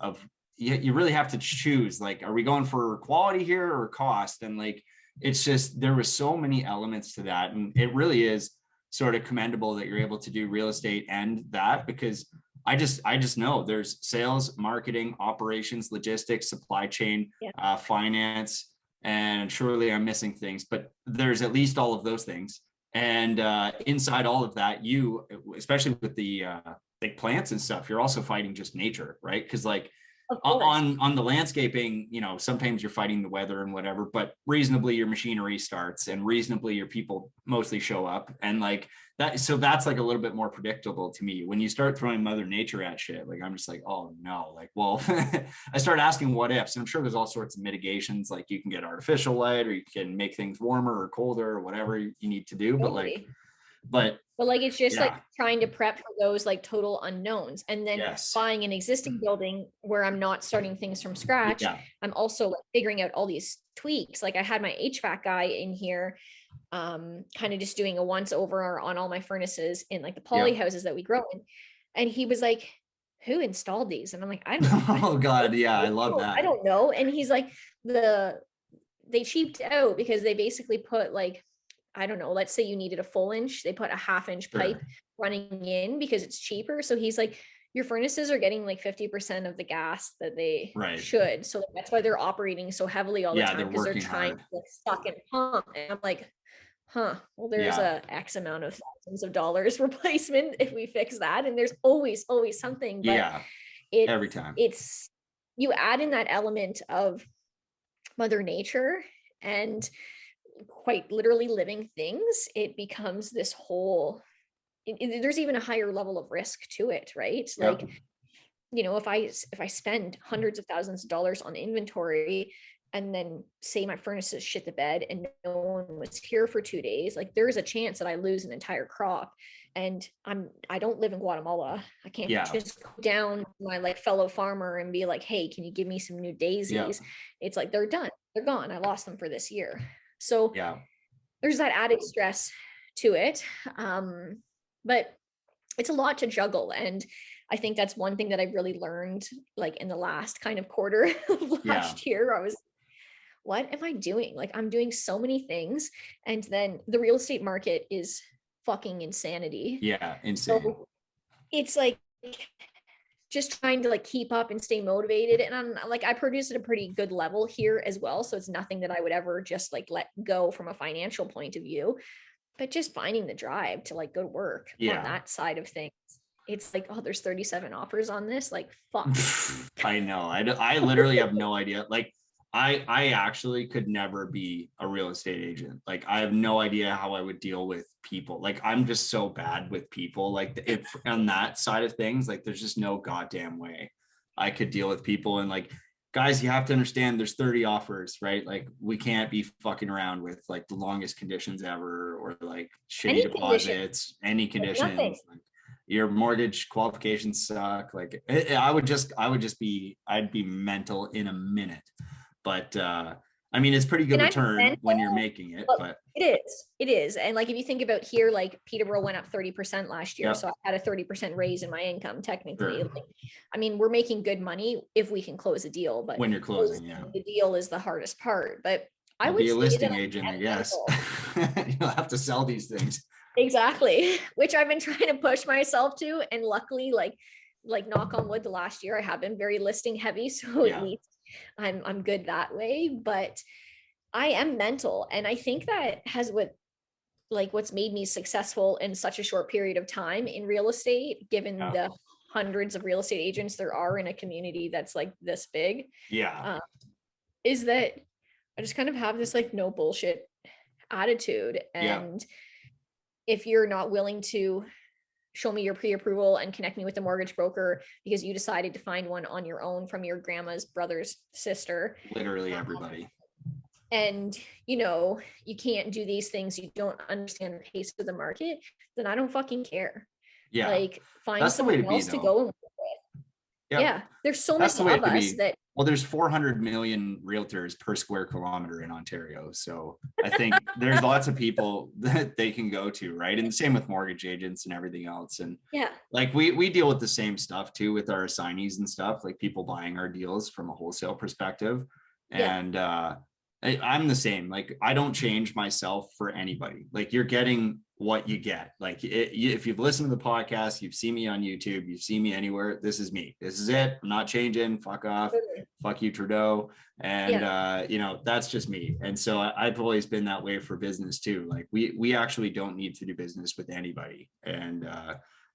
[SPEAKER 2] you really have to choose, like, are we going for quality here or cost? And like, it's just, there was so many elements to that. And it really is sort of commendable that you're able to do real estate and that, because I just know there's sales, marketing, operations, logistics, supply chain,
[SPEAKER 1] Yeah.
[SPEAKER 2] finance, and surely I'm missing things, but there's at least all of those things. And inside all of that, you, especially with the like plants and stuff, you're also fighting just nature, right? Because like
[SPEAKER 1] Of course.
[SPEAKER 2] on the landscaping, sometimes you're fighting the weather and whatever, but reasonably your machinery starts and reasonably your people mostly show up, and like that. So that's like a little bit more predictable to me. When you start throwing Mother Nature at shit, like I'm just like, oh no, like, well, I start asking what ifs, and I'm sure there's all sorts of mitigations, like you can get artificial light, or you can make things warmer or colder or whatever you need to do. But like,
[SPEAKER 1] Totally.
[SPEAKER 2] but
[SPEAKER 1] But like it's just like
[SPEAKER 2] yeah,
[SPEAKER 1] trying to prep for those like total unknowns, and then
[SPEAKER 2] yes,
[SPEAKER 1] buying an existing building where I'm not starting things from scratch.
[SPEAKER 2] yeah,
[SPEAKER 1] I'm also like figuring out all these tweaks. Like I had my HVAC guy in here, kind of just doing a once over on all my furnaces in like the poly
[SPEAKER 2] yep.
[SPEAKER 1] houses that we grow in. And he was like, who installed these? And I'm like, I
[SPEAKER 2] Oh God, yeah, I love
[SPEAKER 1] I
[SPEAKER 2] that.
[SPEAKER 1] don't know. And he's like, they cheaped out because they basically put like, I don't know, let's say you needed a full inch, they put a half-inch pipe
[SPEAKER 2] Sure.
[SPEAKER 1] running in because it's cheaper. So he's like, your furnaces are getting like 50% of the gas that they
[SPEAKER 2] Right.
[SPEAKER 1] should. So that's why they're operating so heavily all the
[SPEAKER 2] Yeah,
[SPEAKER 1] time,
[SPEAKER 2] they're
[SPEAKER 1] because they're
[SPEAKER 2] working
[SPEAKER 1] trying
[SPEAKER 2] hard.
[SPEAKER 1] to like suck and pump. And I'm like, huh, well, there's
[SPEAKER 2] Yeah.
[SPEAKER 1] a X amount of thousands of dollars replacement if we fix that. And there's always something, but
[SPEAKER 2] Yeah.
[SPEAKER 1] it
[SPEAKER 2] Every time.
[SPEAKER 1] it's you add in that element of Mother Nature and quite literally living things, it becomes this whole there's even a higher level of risk to it, right?
[SPEAKER 2] Yep.
[SPEAKER 1] Like, if I spend hundreds of thousands of dollars on inventory, and then say my furnace is shit the bed and no one was here for 2 days, like there's a chance that I lose an entire crop. And I don't live in Guatemala. I can't
[SPEAKER 2] Yeah.
[SPEAKER 1] just go down to my like fellow farmer and be like, hey, can you give me some new
[SPEAKER 2] Yeah.
[SPEAKER 1] daisies? It's like they're done, they're gone, I lost them for this year. So
[SPEAKER 2] Yeah.
[SPEAKER 1] there's that added stress to it. But it's a lot to juggle. And I think that's one thing that I really learned like in the last kind of quarter of
[SPEAKER 2] Yeah.
[SPEAKER 1] last year. I was, what am I doing? Like I'm doing so many things. And then the real estate market is fucking insanity.
[SPEAKER 2] Yeah. Insane.
[SPEAKER 1] So it's like just trying to like keep up and stay motivated. And I'm like, I produce at a pretty good level here as well. So it's nothing that I would ever just like let go from a financial point of view, but just finding the drive to like go to work on
[SPEAKER 2] Yeah.
[SPEAKER 1] that side of things. It's like, oh, there's 37 offers on this. Like, fuck.
[SPEAKER 2] I know. I literally have no idea. Like, I actually could never be a real estate agent. Like, I have no idea how I would deal with people. Like, I'm just so bad with people. Like, if on that side of things, like, there's just no goddamn way. I could deal with people and like, guys, you have to understand there's 30 offers, right? Like we can't be fucking around with like the longest conditions ever or like shitty
[SPEAKER 1] Any condition,
[SPEAKER 2] deposits, any
[SPEAKER 1] like
[SPEAKER 2] conditions.
[SPEAKER 1] nothing.
[SPEAKER 2] Like, your mortgage qualifications suck. Like I'd be mental in a minute. But I mean, it's pretty good
[SPEAKER 1] And I'm
[SPEAKER 2] return when you're
[SPEAKER 1] mental,
[SPEAKER 2] making it,
[SPEAKER 1] but
[SPEAKER 2] but
[SPEAKER 1] it is. And like, if you think about here, like Peterborough went up 30% last year.
[SPEAKER 2] yeah,
[SPEAKER 1] So I had a 30% raise in my income, technically.
[SPEAKER 2] sure.
[SPEAKER 1] Like, I mean, we're making good money if we can close a deal, but
[SPEAKER 2] When you're closing, yeah.
[SPEAKER 1] the deal is the hardest part. But I
[SPEAKER 2] Well,
[SPEAKER 1] would
[SPEAKER 2] be a
[SPEAKER 1] say that
[SPEAKER 2] listing
[SPEAKER 1] I
[SPEAKER 2] agent, I
[SPEAKER 1] am
[SPEAKER 2] guess.
[SPEAKER 1] mental.
[SPEAKER 2] You'll have to sell these things.
[SPEAKER 1] Exactly. Which I've been trying to push myself to. And luckily, like knock on wood, the last year I have been very listing heavy. So
[SPEAKER 2] Yeah.
[SPEAKER 1] at least I'm good that way. But I am mental. And I think that has what's made me successful in such a short period of time in real estate, given
[SPEAKER 2] Yeah.
[SPEAKER 1] the hundreds of real estate agents there are in a community that's like this big,
[SPEAKER 2] Yeah.
[SPEAKER 1] is that I just kind of have this like no bullshit attitude.
[SPEAKER 2] Yeah.
[SPEAKER 1] And if you're not willing to show me your pre-approval and connect me with the mortgage broker because you decided to find one on your own from your grandma's brother's sister,
[SPEAKER 2] Literally everybody.
[SPEAKER 1] and you can't do these things, you don't understand the pace of the market, then I don't fucking care.
[SPEAKER 2] Yeah.
[SPEAKER 1] Like, find
[SPEAKER 2] That's the way
[SPEAKER 1] someone
[SPEAKER 2] to be,
[SPEAKER 1] else to
[SPEAKER 2] though.
[SPEAKER 1] go and work with. Yeah, there's so
[SPEAKER 2] That's the
[SPEAKER 1] many
[SPEAKER 2] way
[SPEAKER 1] of
[SPEAKER 2] to
[SPEAKER 1] us
[SPEAKER 2] be.
[SPEAKER 1] that
[SPEAKER 2] Well, there's 400 million realtors per square kilometer in Ontario. So I think there's lots of people that they can go to, right? And the same with mortgage agents and everything else. And
[SPEAKER 1] yeah,
[SPEAKER 2] like we deal with the same stuff too with our assignees and stuff, like people buying our deals from a wholesale perspective.
[SPEAKER 1] yeah,
[SPEAKER 2] And I'm the same. Like I don't change myself for anybody. Like you're getting what you get. Like if you've listened to the podcast, you've seen me on YouTube, you've seen me anywhere. This is me. This is it. I'm not changing. Fuck off.
[SPEAKER 1] totally.
[SPEAKER 2] Fuck you, Trudeau. And
[SPEAKER 1] Yeah.
[SPEAKER 2] that's just me. And so I've always been that way for business too. Like we actually don't need to do business with anybody. And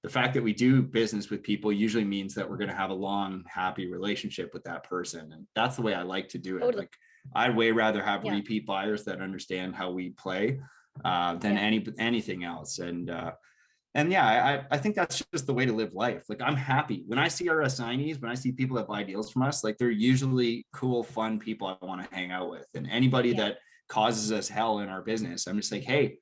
[SPEAKER 2] the fact that we do business with people usually means that we're going to have a long, happy relationship with that person. And that's the way I like to do it.
[SPEAKER 1] Totally.
[SPEAKER 2] Like I'd way rather have
[SPEAKER 1] Yeah.
[SPEAKER 2] repeat buyers that understand how we play than anything else. And yeah, I think that's just the way to live life. Like I'm happy when I see our assignees, when I see people that buy deals from us, like they're usually cool, fun people I want to hang out with. And anybody that causes us hell in our business, I'm just like, hey,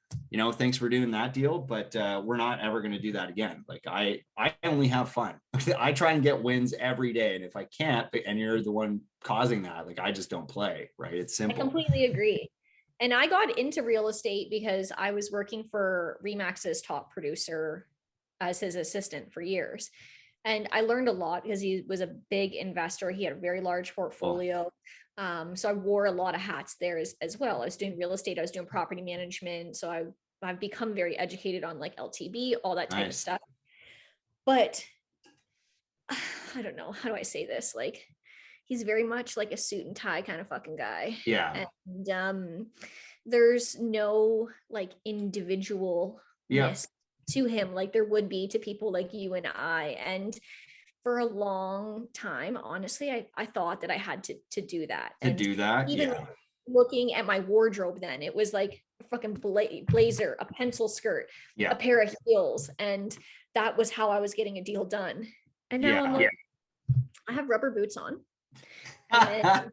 [SPEAKER 2] thanks for doing that deal, but we're not ever going to do that again. Like I only have fun. I try and get wins every day. And if I can't, and you're the one causing that, like I just don't play, right? It's simple.
[SPEAKER 1] I completely agree. And I got into real estate because I was working for Remax's top producer as his assistant for years. And I learned a lot because he was a big investor. He had a very large portfolio. So I wore a lot of hats there as well. I was doing real estate, I was doing property management. So I've become very educated on like LTV, all that type of stuff. But I don't know, how do I say this? Like, he's very much like a suit and tie kind of fucking guy.
[SPEAKER 2] Yeah.
[SPEAKER 1] And there's no like individualness to him like there would be to people like you and I. And for a long time, honestly, I thought that I had to do that. Even looking at my wardrobe, then it was like a fucking blazer, a pencil skirt, a pair of heels, and that was how I was getting a deal done. And now I'm like, I have rubber boots on. And then,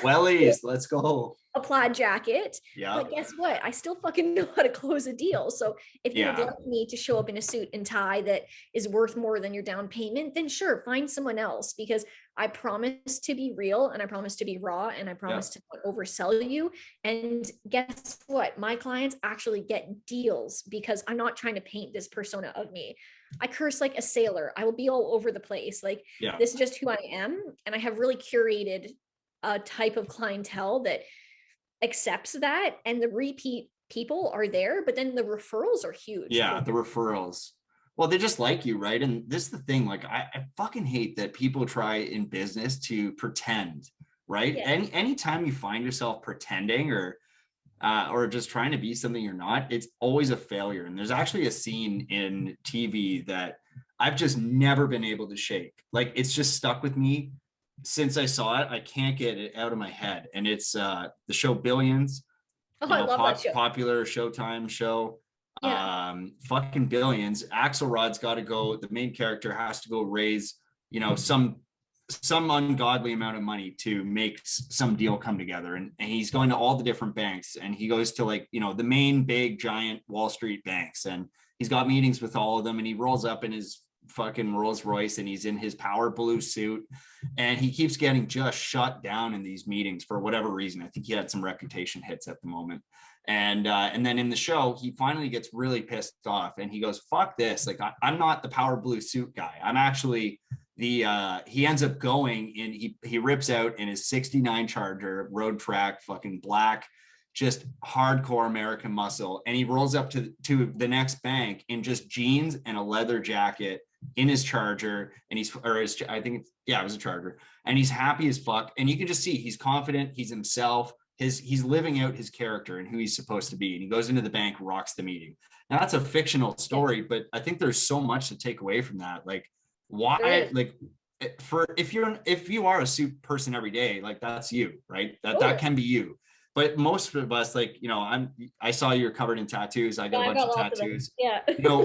[SPEAKER 2] wellies, let's go.
[SPEAKER 1] A plaid jacket.
[SPEAKER 2] Yeah.
[SPEAKER 1] But guess what? I still fucking know how to close a deal. So if you would like me to show up in a suit and tie that is worth more than your down payment, then sure, find someone else, because I promise to be real and I promise to be raw and I promise to not oversell you. And guess what? My clients actually get deals because I'm not trying to paint this persona of me. I curse like a sailor. I will be all over the place. Like this is just who I am. And I have really curated a type of clientele that accepts that, and the repeat people are there, but then the referrals are huge.
[SPEAKER 2] Yeah, the referrals. Well, they just like you, right? And this is the thing, like I fucking hate that people try in business to pretend, right? Anytime you find yourself pretending or just trying to be something you're not, it's always a failure. And there's actually a scene in TV that I've just never been able to shake. Like it's just stuck with me since I saw it. I can't get it out of my head. And it's the show Billions.
[SPEAKER 1] I love that show.
[SPEAKER 2] Popular Showtime show. Fucking Billions. Axelrod's got to go. The main character has to go raise some ungodly amount of money to make some deal come together. And he's going to all the different banks, and he goes to like, the main big giant Wall Street banks, and he's got meetings with all of them, and he rolls up in his fucking Rolls Royce, and he's in his power blue suit, and he keeps getting just shut down in these meetings for whatever reason. I think he had some reputation hits at the moment. And then in the show, he finally gets really pissed off, and he goes, fuck this. Like, I'm not the power blue suit guy. I'm actually he ends up going and he rips out in his 69 Charger road track, fucking black, just hardcore American muscle. And he rolls up to the next bank in just jeans and a leather jacket in his Charger. And it was a Charger. And he's happy as fuck. And you can just see he's confident, he's himself. He's living out his character and who he's supposed to be. And he goes into the bank, rocks the meeting. Now that's a fictional story, but I think there's so much to take away from that. Like, why, like, if you are a suit person every day, like, that's you, right? That can be you. But most of us, like, I saw you're covered in tattoos. I got a bunch of tattoos.
[SPEAKER 1] Yeah.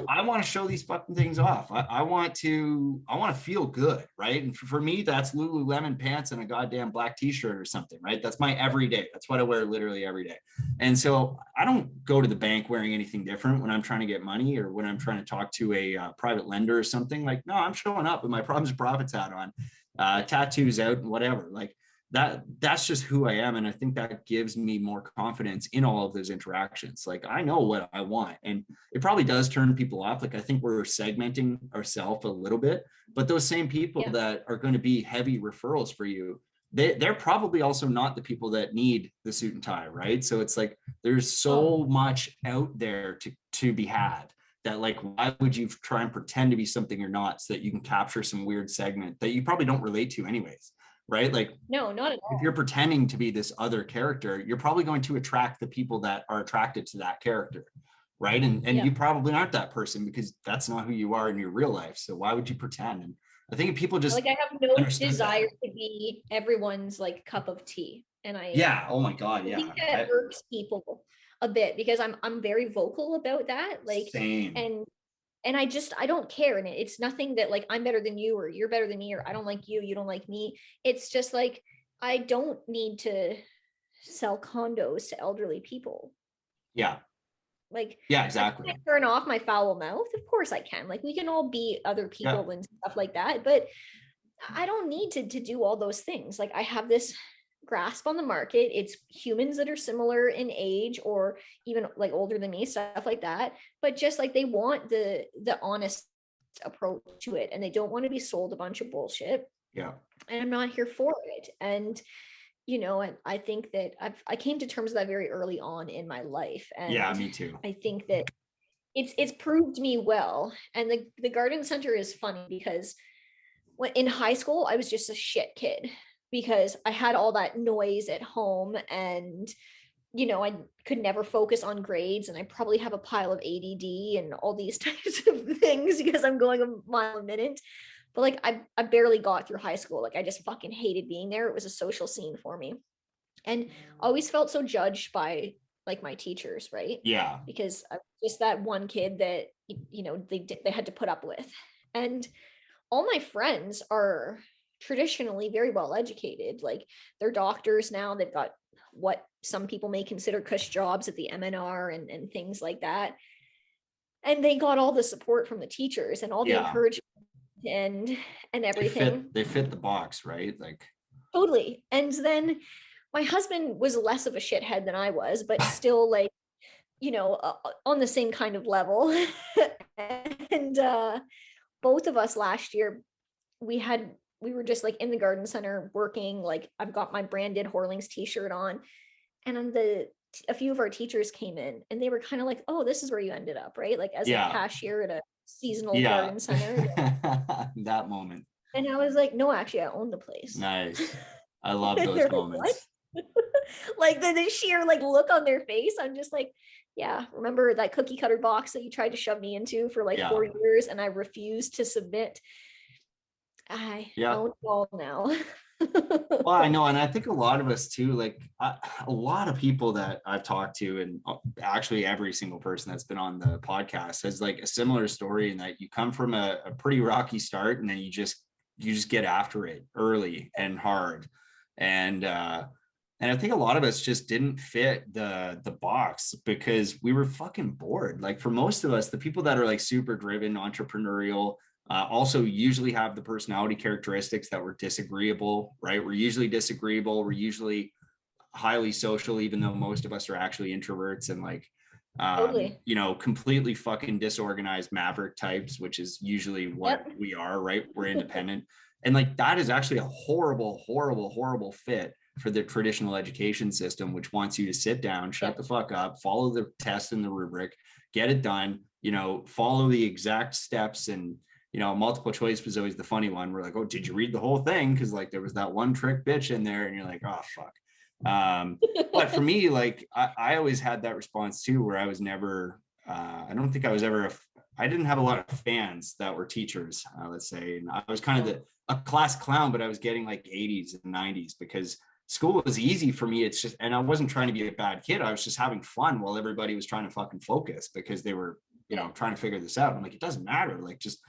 [SPEAKER 2] I want to show these fucking things off. I want to feel good, right? And for me, that's Lululemon pants and a goddamn black t-shirt or something, right? That's my everyday. That's what I wear literally every day. And so I don't go to the bank wearing anything different when I'm trying to get money or when I'm trying to talk to a private lender or something. Like, no, I'm showing up with my problems and profits hat on, tattoos out and whatever. Like, that's just who I am. And I think that gives me more confidence in all of those interactions. Like, I know what I want, and it probably does turn people off. Like, I think we're segmenting ourselves a little bit, but those same people that are going to be heavy referrals for you, they're probably also not the people that need the suit and tie, right? So it's like, there's so much out there to be had that, like, why would you try and pretend to be something you're not so that you can capture some weird segment that you probably don't relate to anyways? Right? Like,
[SPEAKER 1] no, not at all.
[SPEAKER 2] If you're pretending to be this other character, you're probably going to attract the people that are attracted to that character. Right. And you probably aren't that person because that's not who you are in your real life. So why would you pretend? And I think people just
[SPEAKER 1] like, I have no desire to be everyone's like cup of tea. And
[SPEAKER 2] oh my God.
[SPEAKER 1] I think that irks people a bit because I'm very vocal about that. Like,
[SPEAKER 2] same.
[SPEAKER 1] And I don't care. And it's nothing that like I'm better than you or you're better than me or I don't like you, you don't like me. It's just like, I don't need to sell condos to elderly people.
[SPEAKER 2] Yeah.
[SPEAKER 1] Like,
[SPEAKER 2] yeah, exactly.
[SPEAKER 1] I turn off my foul mouth. Of course I can. Like, we can all be other people and stuff like that. But I don't need to do all those things. Like, I have this grasp on the market. It's humans that are similar in age or even like older than me, stuff like that, but just like they want the honest approach to it and they don't want to be sold a bunch of bullshit.
[SPEAKER 2] And
[SPEAKER 1] I'm not here for it. And and I think that I came to terms with that very early on in my life. And
[SPEAKER 2] me too.
[SPEAKER 1] I think that it's proved me well. And the garden center is funny because in high school I was just a shit kid because I had all that noise at home and, I could never focus on grades and I probably have a pile of ADD and all these types of things because I'm going a mile a minute. But like, I barely got through high school. Like, I just fucking hated being there. It was a social scene for me. And always felt so judged by like my teachers, right?
[SPEAKER 2] Yeah.
[SPEAKER 1] Because I was just that one kid that, they had to put up with. And all my friends are traditionally very well educated. Like, they're doctors now. They've got what some people may consider cush jobs at the MNR and things like that. And they got all the support from the teachers and all the encouragement and everything.
[SPEAKER 2] They fit the box, right? Like,
[SPEAKER 1] totally. And then my husband was less of a shithead than I was, but still like, on the same kind of level. And both of us last year, we were just like in the garden center working. Like, I've got my branded Horlings t-shirt on, and a few of our teachers came in and they were kind of like, oh, this is where you ended up, right? Like, as a cashier at a seasonal garden center.
[SPEAKER 2] That moment.
[SPEAKER 1] And I was like, no, actually, I own the place.
[SPEAKER 2] Nice. I love those moments.
[SPEAKER 1] Like, the sheer like look on their face. I'm just like, yeah, remember that cookie cutter box that you tried to shove me into for like 4 years and I refused to submit? I own it all now.
[SPEAKER 2] Well, I know. And I think a lot of us too, like a lot of people that I've talked to, and actually every single person that's been on the podcast has like a similar story in that you come from a pretty rocky start and then just get after it early and hard. And I think a lot of us just didn't fit the box because we were fucking bored. Like for most of us, the people that are like super driven, entrepreneurial, also usually have the personality characteristics that were disagreeable, right? We're usually disagreeable. We're usually highly social, even though most of us are actually introverts and like,
[SPEAKER 1] Totally.
[SPEAKER 2] you know, completely fucking disorganized maverick types, which is usually what
[SPEAKER 1] Yep.
[SPEAKER 2] we are, right? We're independent. And like that is actually a horrible, horrible, horrible fit for the traditional education system, which wants you to sit down, shut
[SPEAKER 1] Yep.
[SPEAKER 2] the fuck up, follow the test and the rubric, get it done, you know, follow the exact steps. And, you know, multiple choice was always the funny one. We're like, oh, did you read the whole thing? Because like there was that one trick bitch in there, and you're like, oh fuck. But for me, like I always had that response too, where I was never, I don't think I was ever, I didn't have a lot of fans that were teachers, let's say. And I was kind of a class clown, but I was getting like 80s and 90s because school was easy for me. It's just, and I wasn't trying to be a bad kid. I was just having fun while everybody was trying to fucking focus because they were, you know, trying to figure this out. I'm like, it doesn't matter. Like just,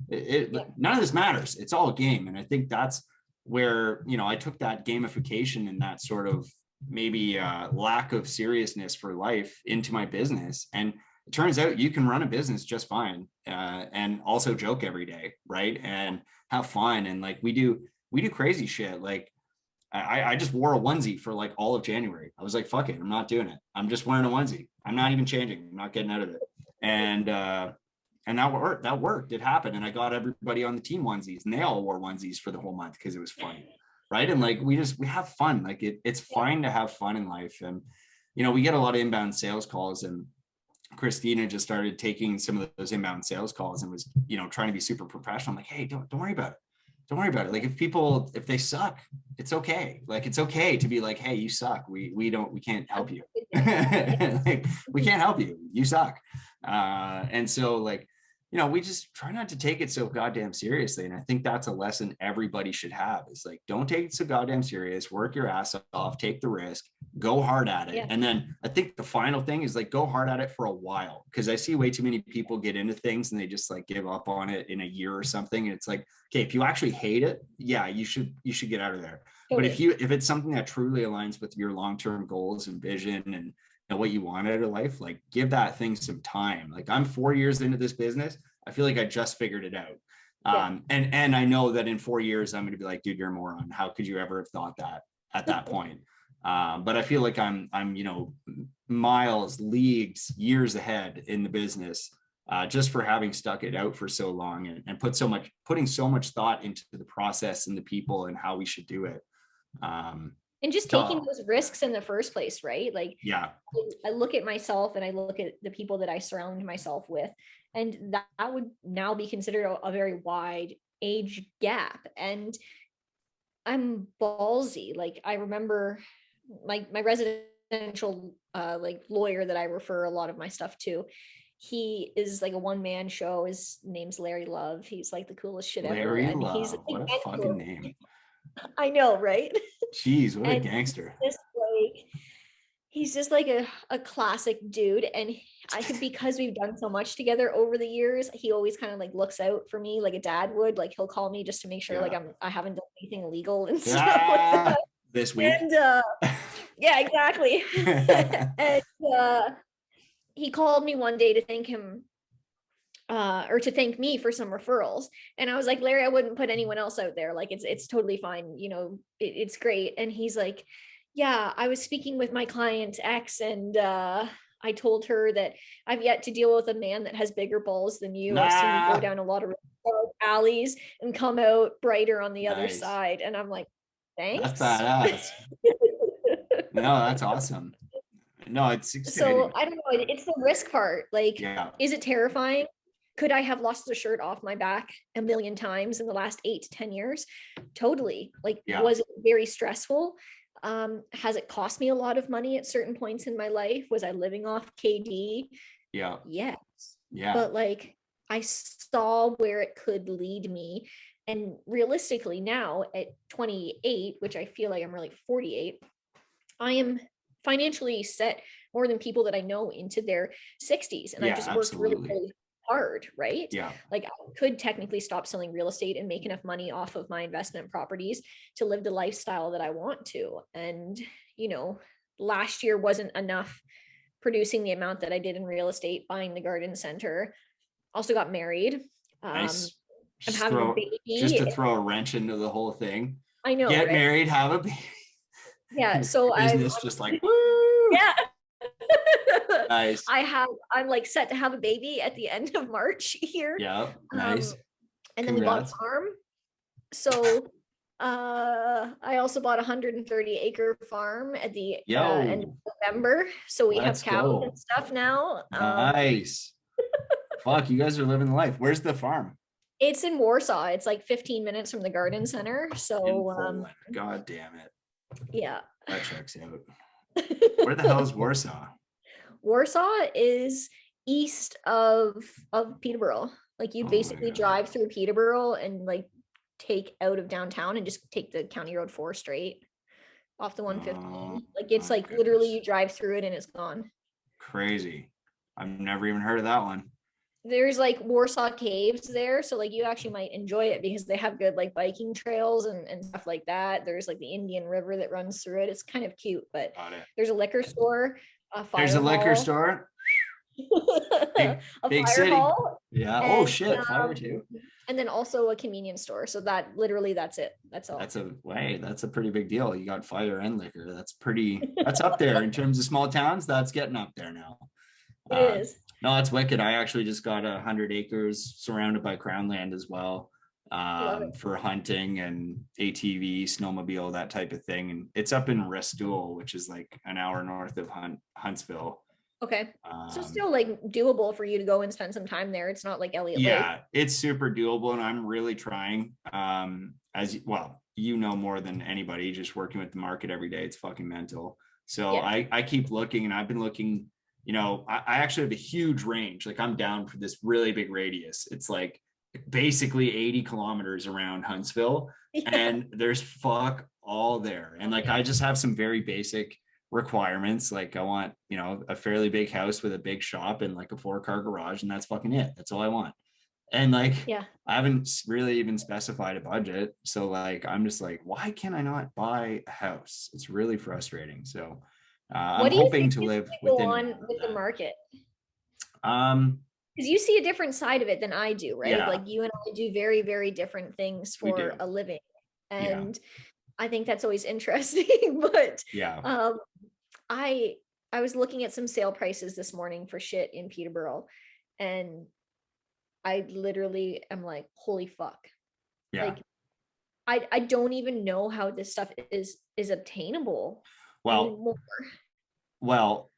[SPEAKER 2] none of this matters. It's all a game. And I think that's where, you know, I took that gamification and that sort of maybe lack of seriousness for life into my business. And it turns out you can run a business just fine and also joke every day, right? And have fun. And like we do crazy shit. Like I just wore a onesie for like all of January. I was like, fuck it, I'm not doing it. I'm just wearing a onesie. I'm not even changing. I'm not getting out of it. And that worked. That worked. It happened. And I got everybody on the team onesies, and they all wore onesies for the whole month because it was funny. Right. And like we have fun. Like it's fine to have fun in life. And, you know, we get a lot of inbound sales calls, and Christina just started taking some of those inbound sales calls and was, you know, trying to be super professional. I'm like, hey, don't worry about it. Don't worry about it. Like if they suck, it's okay. Like it's okay to be like, hey, you suck. We can't help you. Like we can't help you. You suck. And so like, you know, we just try not to take it so goddamn seriously. And I think that's a lesson everybody should have is like, don't take it so goddamn serious, work your ass off, take the risk, go hard at it. And then I think the final thing is like, go hard at it for a while. Cause I see way too many people get into things and they just like give up on it in a year or something. And it's like, okay, if you actually hate it, yeah, you should get out of there. Totally. But if it's something that truly aligns with your long-term goals and vision and what you want out of life, like give that thing some time. Like I'm 4 years into this business. I feel like I just figured it out. And I know that in 4 years, I'm going to be like, dude, you're a moron. How could you ever have thought that at that point? But I feel like I'm, you know, miles, leagues, years ahead in the business, just for having stuck it out for so long and putting so much thought into the process and the people and how we should do it.
[SPEAKER 1] And just taking those risks in the first place, right? Like, I look at myself and I look at the people that I surround myself with, and that would now be considered a very wide age gap. And I'm ballsy. Like I remember my residential like lawyer that I refer a lot of my stuff to. He is like a one-man show. His name's Larry Love. He's like the coolest shit ever.
[SPEAKER 2] Larry Love, what a fucking name.
[SPEAKER 1] I know, right?
[SPEAKER 2] Jeez, what a gangster.
[SPEAKER 1] He's just like a classic dude. And I think because we've done so much together over the years, he always kind of like looks out for me like a dad would. Like he'll call me just to make sure like I haven't done anything illegal and stuff like that.
[SPEAKER 2] This week.
[SPEAKER 1] And yeah, exactly. And he called me one day to thank him or to thank me for some referrals. And I was like, Larry, I wouldn't put anyone else out there. Like it's totally fine. You know, it's great. And he's like, yeah, I was speaking with my client X, and I told her that I've yet to deal with a man that has bigger balls than you. I've seen you go down a lot of alleys and come out brighter on the other side. And I'm like, thanks.
[SPEAKER 2] That's badass. No, that's awesome. No, it's exciting.
[SPEAKER 1] So I don't know. It's the risk part. Like, is it terrifying? Could I have lost the shirt off my back a million times in the last 8 to 10 years? Totally. Like, was it very stressful? Has it cost me a lot of money at certain points in my life? Was I living off KD?
[SPEAKER 2] Yeah.
[SPEAKER 1] Yes. Yeah. But like, I saw where it could lead me. And realistically now at 28, which I feel like I'm really 48, I am financially set more than people that I know into their 60s. And I just worked really hard, right?
[SPEAKER 2] Yeah.
[SPEAKER 1] Like I could technically stop selling real estate and make enough money off of my investment properties to live the lifestyle that I want to. And, you know, last year wasn't enough producing the amount that I did in real estate, buying the garden center. Also got married.
[SPEAKER 2] Nice.
[SPEAKER 1] I'm
[SPEAKER 2] Just
[SPEAKER 1] having a
[SPEAKER 2] just to
[SPEAKER 1] baby.
[SPEAKER 2] throw a wrench into the whole thing.
[SPEAKER 1] I know,
[SPEAKER 2] Get
[SPEAKER 1] right?
[SPEAKER 2] married, have a baby.
[SPEAKER 1] Yeah. So
[SPEAKER 2] Business just like, woo.
[SPEAKER 1] yeah.
[SPEAKER 2] Nice.
[SPEAKER 1] I'm like set to have a baby at the end of March here.
[SPEAKER 2] Yeah.
[SPEAKER 1] Um,
[SPEAKER 2] Nice.
[SPEAKER 1] and then we bought a
[SPEAKER 2] Congrats.
[SPEAKER 1] farm. So I also bought a 130-acre farm at the end of
[SPEAKER 2] Yo,
[SPEAKER 1] November. So we have
[SPEAKER 2] let's
[SPEAKER 1] cows and
[SPEAKER 2] go.
[SPEAKER 1] stuff now.
[SPEAKER 2] Nice. Fuck, you guys are living the life. Where's the farm?
[SPEAKER 1] It's in Warsaw. It's like 15 minutes from the garden center.
[SPEAKER 2] In
[SPEAKER 1] So
[SPEAKER 2] Poland. God damn it.
[SPEAKER 1] yeah.
[SPEAKER 2] That checks out. Where the hell is Warsaw?
[SPEAKER 1] Warsaw is east of Peterborough. Like you
[SPEAKER 2] Oh my
[SPEAKER 1] basically
[SPEAKER 2] God.
[SPEAKER 1] drive through Peterborough and like take out of downtown and just take the County Road 4 straight off the 115. Like it's
[SPEAKER 2] Oh,
[SPEAKER 1] like literally
[SPEAKER 2] goodness.
[SPEAKER 1] you drive through it and it's gone.
[SPEAKER 2] Crazy. I've never even heard of that one.
[SPEAKER 1] There's like Warsaw Caves there, so like you actually might enjoy it because they have good like biking trails and stuff like that. There's like the Indian River that runs through it. It's kind of cute, but
[SPEAKER 2] Got it.
[SPEAKER 1] there's a liquor store, a fire
[SPEAKER 2] There's a liquor
[SPEAKER 1] hall,
[SPEAKER 2] store. Big,
[SPEAKER 1] a
[SPEAKER 2] big
[SPEAKER 1] fire
[SPEAKER 2] city.
[SPEAKER 1] hall,
[SPEAKER 2] Yeah. Oh
[SPEAKER 1] and
[SPEAKER 2] shit. Fire too.
[SPEAKER 1] and then also a convenience store. So that literally that's it. That's all.
[SPEAKER 2] That's a pretty big deal. You got fire and liquor. That's up there in terms of small towns. That's getting up there now.
[SPEAKER 1] It is.
[SPEAKER 2] No, it's wicked. I actually just got 100 acres surrounded by crown land as well, for hunting and ATV, snowmobile, that type of thing. And it's up in Restoule, which is like an hour north of Huntsville.
[SPEAKER 1] Okay. So still like doable for you to go and spend some time there. It's not like Elliott Lake.
[SPEAKER 2] Yeah, it's super doable, and I'm really trying. As well, you know more than anybody, just working with the market every day, it's fucking mental. So
[SPEAKER 1] Yeah.
[SPEAKER 2] I keep looking, and I've been looking. You know, I actually have a huge range. Like I'm down for this really big radius. It's like basically 80 kilometers around Huntsville,
[SPEAKER 1] Yeah.
[SPEAKER 2] and there's fuck all there. And like I just have some very basic requirements. Like I want, you know, a fairly big house with a big shop and like a 4-car garage, and that's fucking it. That's all I want. And like
[SPEAKER 1] Yeah.
[SPEAKER 2] I haven't really even specified a budget. So like I'm just like, why can I not buy a house? It's really frustrating. So I'm
[SPEAKER 1] What do you
[SPEAKER 2] hoping
[SPEAKER 1] think
[SPEAKER 2] to
[SPEAKER 1] is
[SPEAKER 2] live
[SPEAKER 1] going to
[SPEAKER 2] within
[SPEAKER 1] go
[SPEAKER 2] an
[SPEAKER 1] on
[SPEAKER 2] hour of
[SPEAKER 1] with the
[SPEAKER 2] that.
[SPEAKER 1] market?
[SPEAKER 2] Um,
[SPEAKER 1] Because you see a different side of it than I do, right?
[SPEAKER 2] yeah,
[SPEAKER 1] Like you and I do very, very different things
[SPEAKER 2] we
[SPEAKER 1] for
[SPEAKER 2] do.
[SPEAKER 1] a living.
[SPEAKER 2] Yeah,
[SPEAKER 1] And I think that's always interesting. But
[SPEAKER 2] yeah.
[SPEAKER 1] I I was looking at some sale prices this morning for shit in Peterborough, and I literally am like, holy fuck.
[SPEAKER 2] Yeah.
[SPEAKER 1] Like I don't even know how this stuff is obtainable
[SPEAKER 2] Well,
[SPEAKER 1] anymore.
[SPEAKER 2] well,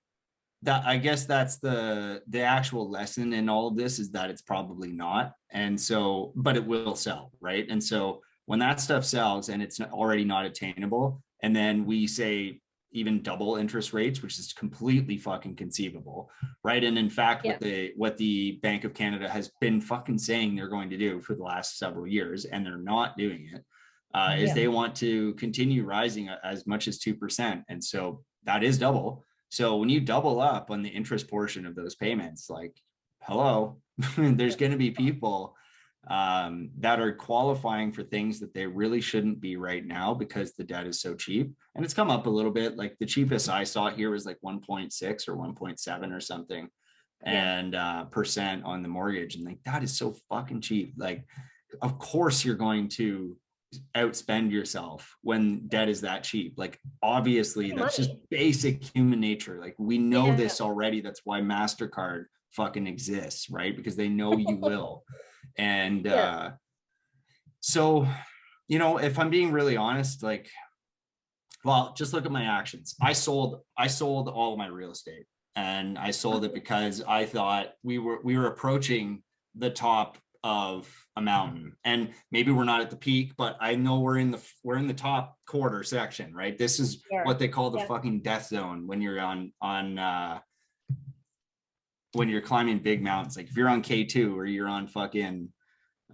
[SPEAKER 2] that I guess that's the actual lesson in all of this, is that it's probably not. And so, but it will sell, right? And so when that stuff sells and it's already not attainable, and then we say even double interest rates, which is completely fucking conceivable, right? And in fact,
[SPEAKER 1] Yeah.
[SPEAKER 2] what the Bank of Canada has been fucking saying they're going to do for the last several years, and they're not doing it, is
[SPEAKER 1] Yeah.
[SPEAKER 2] they want to continue rising as much as 2%. And so that is double. So when you double up on the interest portion of those payments, like, hello, there's going to be people that are qualifying for things that they really shouldn't be right now because the debt is so cheap. And it's come up a little bit. Like the cheapest I saw here was like 1.6 or 1.7 or something, and percent on the mortgage. And like, that is so fucking cheap. Like, of course you're going to outspend yourself when debt is that cheap. Like obviously that's just basic human nature. Like we know this already. That's why MasterCard fucking exists, right? Because they know you will. And so, you know, if I'm being really honest, like, well, just look at my actions. I sold all of my real estate, and I sold it because I thought we were approaching the top of a mountain, and maybe we're not at the peak, but I know we're in the top quarter section, right? This is what they call the fucking death zone when you're on when you're climbing big mountains. Like if you're on K2 or you're on fucking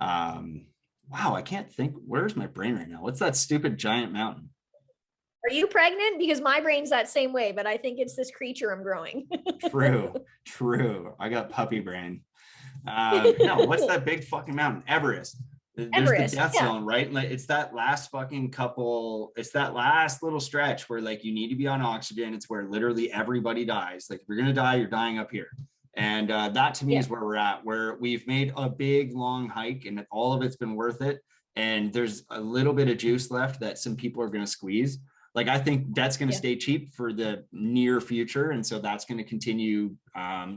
[SPEAKER 2] wow, I can't think, where's my brain right now? What's that stupid giant mountain?
[SPEAKER 1] Are you pregnant? Because my brain's that same way, but I think it's this creature I'm growing.
[SPEAKER 2] True. I got puppy brain. No, what's that big fucking mountain? Everest. There's the
[SPEAKER 1] Everest,
[SPEAKER 2] death
[SPEAKER 1] yeah.
[SPEAKER 2] zone, right? Like it's that last fucking couple, it's that last little stretch where like you need to be on oxygen. It's where literally everybody dies. Like if you're gonna die, you're dying up here. And that to me
[SPEAKER 1] Yeah.
[SPEAKER 2] is where we're at, where we've made a big long hike and all of it's been worth it. And there's a little bit of juice left that some people are going to squeeze. Like I think that's going to
[SPEAKER 1] Yeah.
[SPEAKER 2] stay cheap for the near future. And so that's going to continue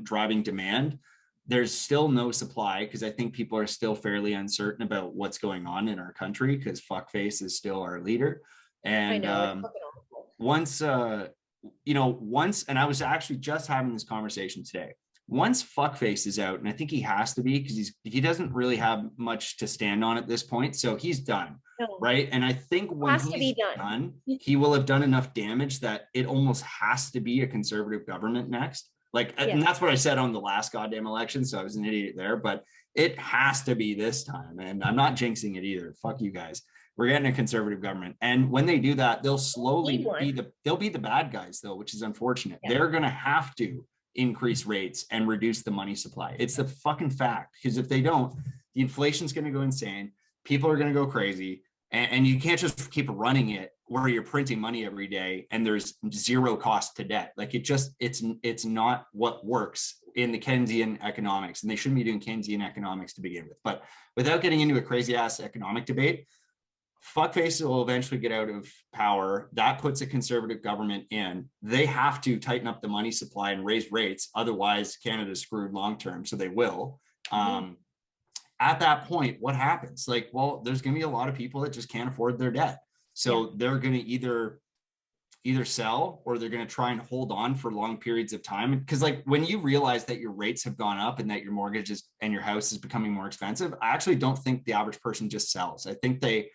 [SPEAKER 2] driving demand. There's still no supply because I think people are still fairly uncertain about what's going on in our country because fuckface is still our leader.
[SPEAKER 1] I
[SPEAKER 2] And
[SPEAKER 1] know, it's fucking awful.
[SPEAKER 2] once, and I was actually just having this conversation today. Once fuckface is out, and I think he has to be because he doesn't really have much to stand on at this point, so he's done,
[SPEAKER 1] No,
[SPEAKER 2] right? And I think when
[SPEAKER 1] has to be
[SPEAKER 2] he's
[SPEAKER 1] done.
[SPEAKER 2] done, he will have done enough damage that it almost has to be a conservative government next. Like,
[SPEAKER 1] Yeah.
[SPEAKER 2] and that's what I said on the last goddamn election, so I was an idiot there, but it has to be this time, and I'm not jinxing it either. Fuck you guys. We're getting a conservative government, and when they do that, they'll slowly be the bad guys, though, which is unfortunate.
[SPEAKER 1] Yeah.
[SPEAKER 2] They're going to have to increase rates and reduce the money supply. It's the fucking fact, because if they don't, the inflation's going to go insane. People are going to go crazy, and you can't just keep running it where you're printing money every day and there's zero cost to debt. Like it's not what works in the Keynesian economics, and they shouldn't be doing Keynesian economics to begin with. But without getting into a crazy ass economic debate, fuckface will eventually get out of power. That puts a conservative government in. They have to tighten up the money supply and raise rates. Otherwise, Canada's screwed long term. So they will. At that point, what happens? Like, well, there's going to be a lot of people that just can't afford their debt. So they're going to either sell or they're going to try and hold on for long periods of time. Because like when you realize that your rates have gone up and that your mortgage is and your house is becoming more expensive, I actually don't think the average person just sells. I think they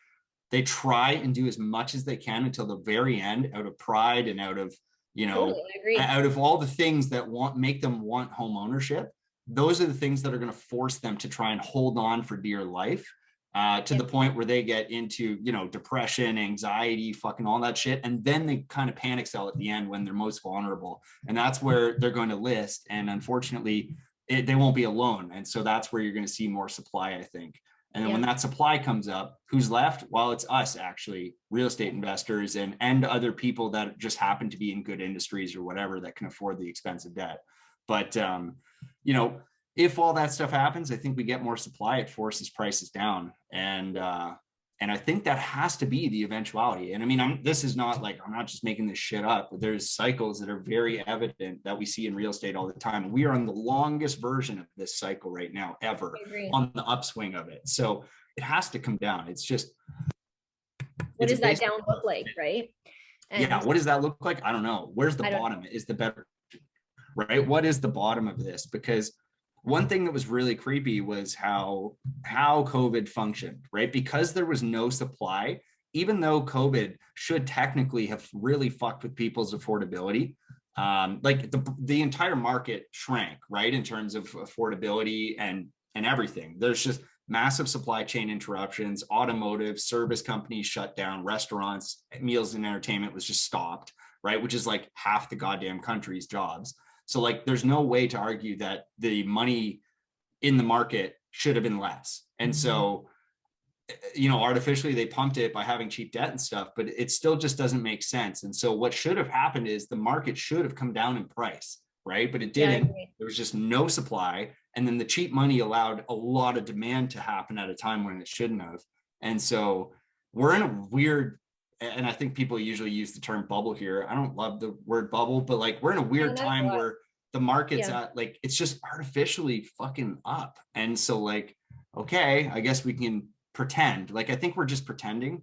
[SPEAKER 2] try and do as much as they can until the very end, out of pride and out of, out of all the things that make them want home ownership. Those are the things that are going to force them to try and hold on for dear life, to the point where they get into, depression, anxiety, fucking all that shit. And then they kind of panic sell at the end when they're most vulnerable. And that's where they're going to list. And unfortunately, they won't be alone. And so that's where you're going to see more supply, I think. And then when that supply comes up, who's left? Well, it's us, actually, real estate investors and other people that just happen to be in good industries or whatever that can afford the expensive debt. But, if all that stuff happens, I think we get more supply. It forces prices down. And I think that has to be the eventuality. And I mean, this is not like, I'm not just making this shit up, but there's cycles that are very evident that we see in real estate all the time. We are on the longest version of this cycle right now, ever, on the upswing of it. So it has to come down. It's just,
[SPEAKER 1] what does that down look like, right?
[SPEAKER 2] And what does that look like? I don't know. Where's the bottom is the better, right? What is the bottom of this? Because one thing that was really creepy was how COVID functioned, right? Because there was no supply, even though COVID should technically have really fucked with people's affordability. Like the entire market shrank, right? In terms of affordability and everything. There's just massive supply chain interruptions, automotive, service companies shut down, restaurants, meals and entertainment was just stopped, right? Which is like half the goddamn country's jobs. So like, there's no way to argue that the money in the market should have been less. And so, artificially they pumped it by having cheap debt and stuff, but it still just doesn't make sense. And so what should have happened is the market should have come down in price, right? But it didn't. There was just no supply. And then the cheap money allowed a lot of demand to happen at a time when it shouldn't have. And so we're in a weird, and I think people usually use the term bubble here. I don't love the word bubble, but like we're in a weird time where the market's at like, it's just artificially fucking up. And so like, okay, I guess we can pretend. Like, I think we're just pretending.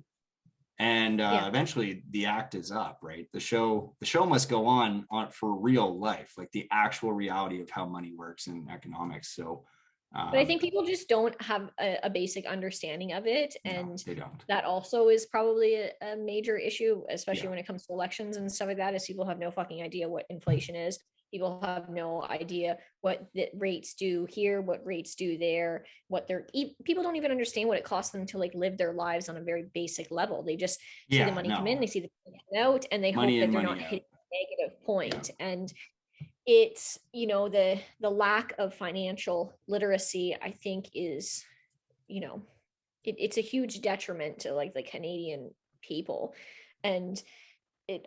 [SPEAKER 2] And eventually the act is up, right? The show must go on for real life, like the actual reality of how money works in economics. So
[SPEAKER 1] but I think people just don't have a basic understanding of it. And
[SPEAKER 2] they don't.
[SPEAKER 1] That also is probably a major issue, especially when it comes to elections and stuff like that, is people have no fucking idea what inflation is. People have no idea what the rates do here, what rates do there, people don't even understand what it costs them to like live their lives on a very basic level. They just see the money come in, they see the money come out, and they hope that they're not hitting a negative point. And it's, the lack of financial literacy, I think, is, you know, it's a huge detriment to like the Canadian people. And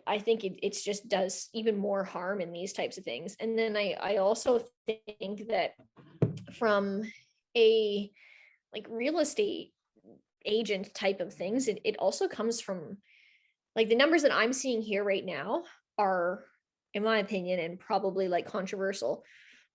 [SPEAKER 1] I think it's just does even more harm in these types of things. And then I also think that from a like real estate agent type of things, it also comes from like the numbers that I'm seeing here right now are, in my opinion, and probably like controversial,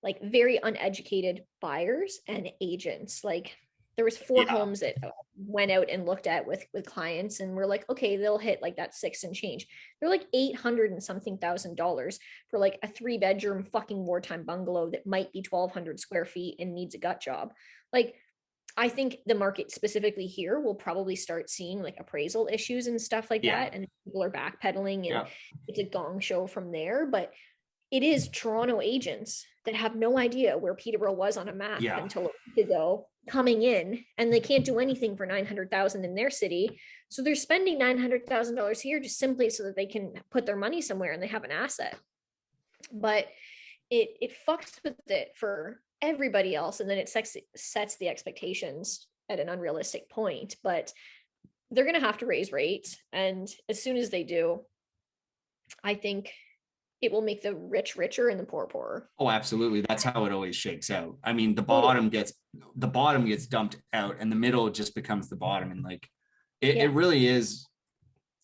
[SPEAKER 1] like very uneducated buyers and agents. Like there was four
[SPEAKER 2] Yeah.
[SPEAKER 1] homes that went out and looked at with clients, and we're like, okay, they'll hit like that six and change. They're like 800 and something $1,000 for like a 3-bedroom fucking wartime bungalow that might be 1,200 square feet and needs a gut job. Like I think the market specifically here will probably start seeing like appraisal issues and stuff like
[SPEAKER 2] Yeah.
[SPEAKER 1] that, and people are backpedaling, and
[SPEAKER 2] Yeah.
[SPEAKER 1] it's a gong show from there. But it is Toronto agents that have no idea where Peterborough was on a map
[SPEAKER 2] Yeah.
[SPEAKER 1] until a week ago coming in, and they can't do anything for 900,000 in their city. So they're spending $900,000 here just simply so that they can put their money somewhere and they have an asset. But it fucks with it for everybody else, and then it sets the expectations at an unrealistic point. But they're going to have to raise rates, and as soon as they do, I think it will make the rich richer and the poor poorer.
[SPEAKER 2] Oh, absolutely. That's how it always shakes out. I mean,
[SPEAKER 1] Totally.
[SPEAKER 2] the bottom gets dumped out and the middle just becomes the bottom. And like it
[SPEAKER 1] Yeah.
[SPEAKER 2] really is.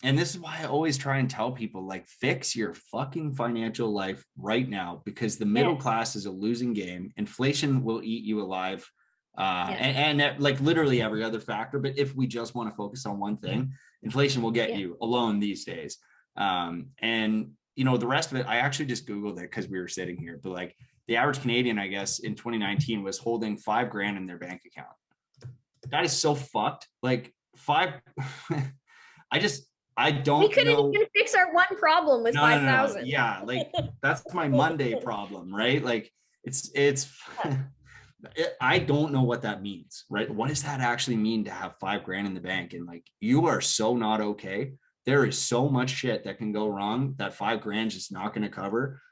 [SPEAKER 2] And this is why I always try and tell people like fix your fucking financial life right now, because the middle
[SPEAKER 1] Yes.
[SPEAKER 2] class is a losing game. Inflation will eat you alive.
[SPEAKER 1] Yeah.
[SPEAKER 2] And like literally every other factor. But if we just want to focus on one thing, inflation will get
[SPEAKER 1] Yeah.
[SPEAKER 2] you alone these days. And the rest of it, I actually just Googled it because we were sitting here, but like the average Canadian, I guess, in 2019 was holding $5,000 in their bank account. That is so fucked. Like five, I just, I
[SPEAKER 1] We
[SPEAKER 2] don't
[SPEAKER 1] couldn't
[SPEAKER 2] know.
[SPEAKER 1] even fix our one problem with
[SPEAKER 2] No.
[SPEAKER 1] 5,000.
[SPEAKER 2] Yeah. Like that's my Monday problem, right? Like it's, I don't know what that means, right? What does that actually mean to have $5,000 in the bank? And like, you are so not okay. There is so much shit that can go wrong that $5,000 is not going to cover.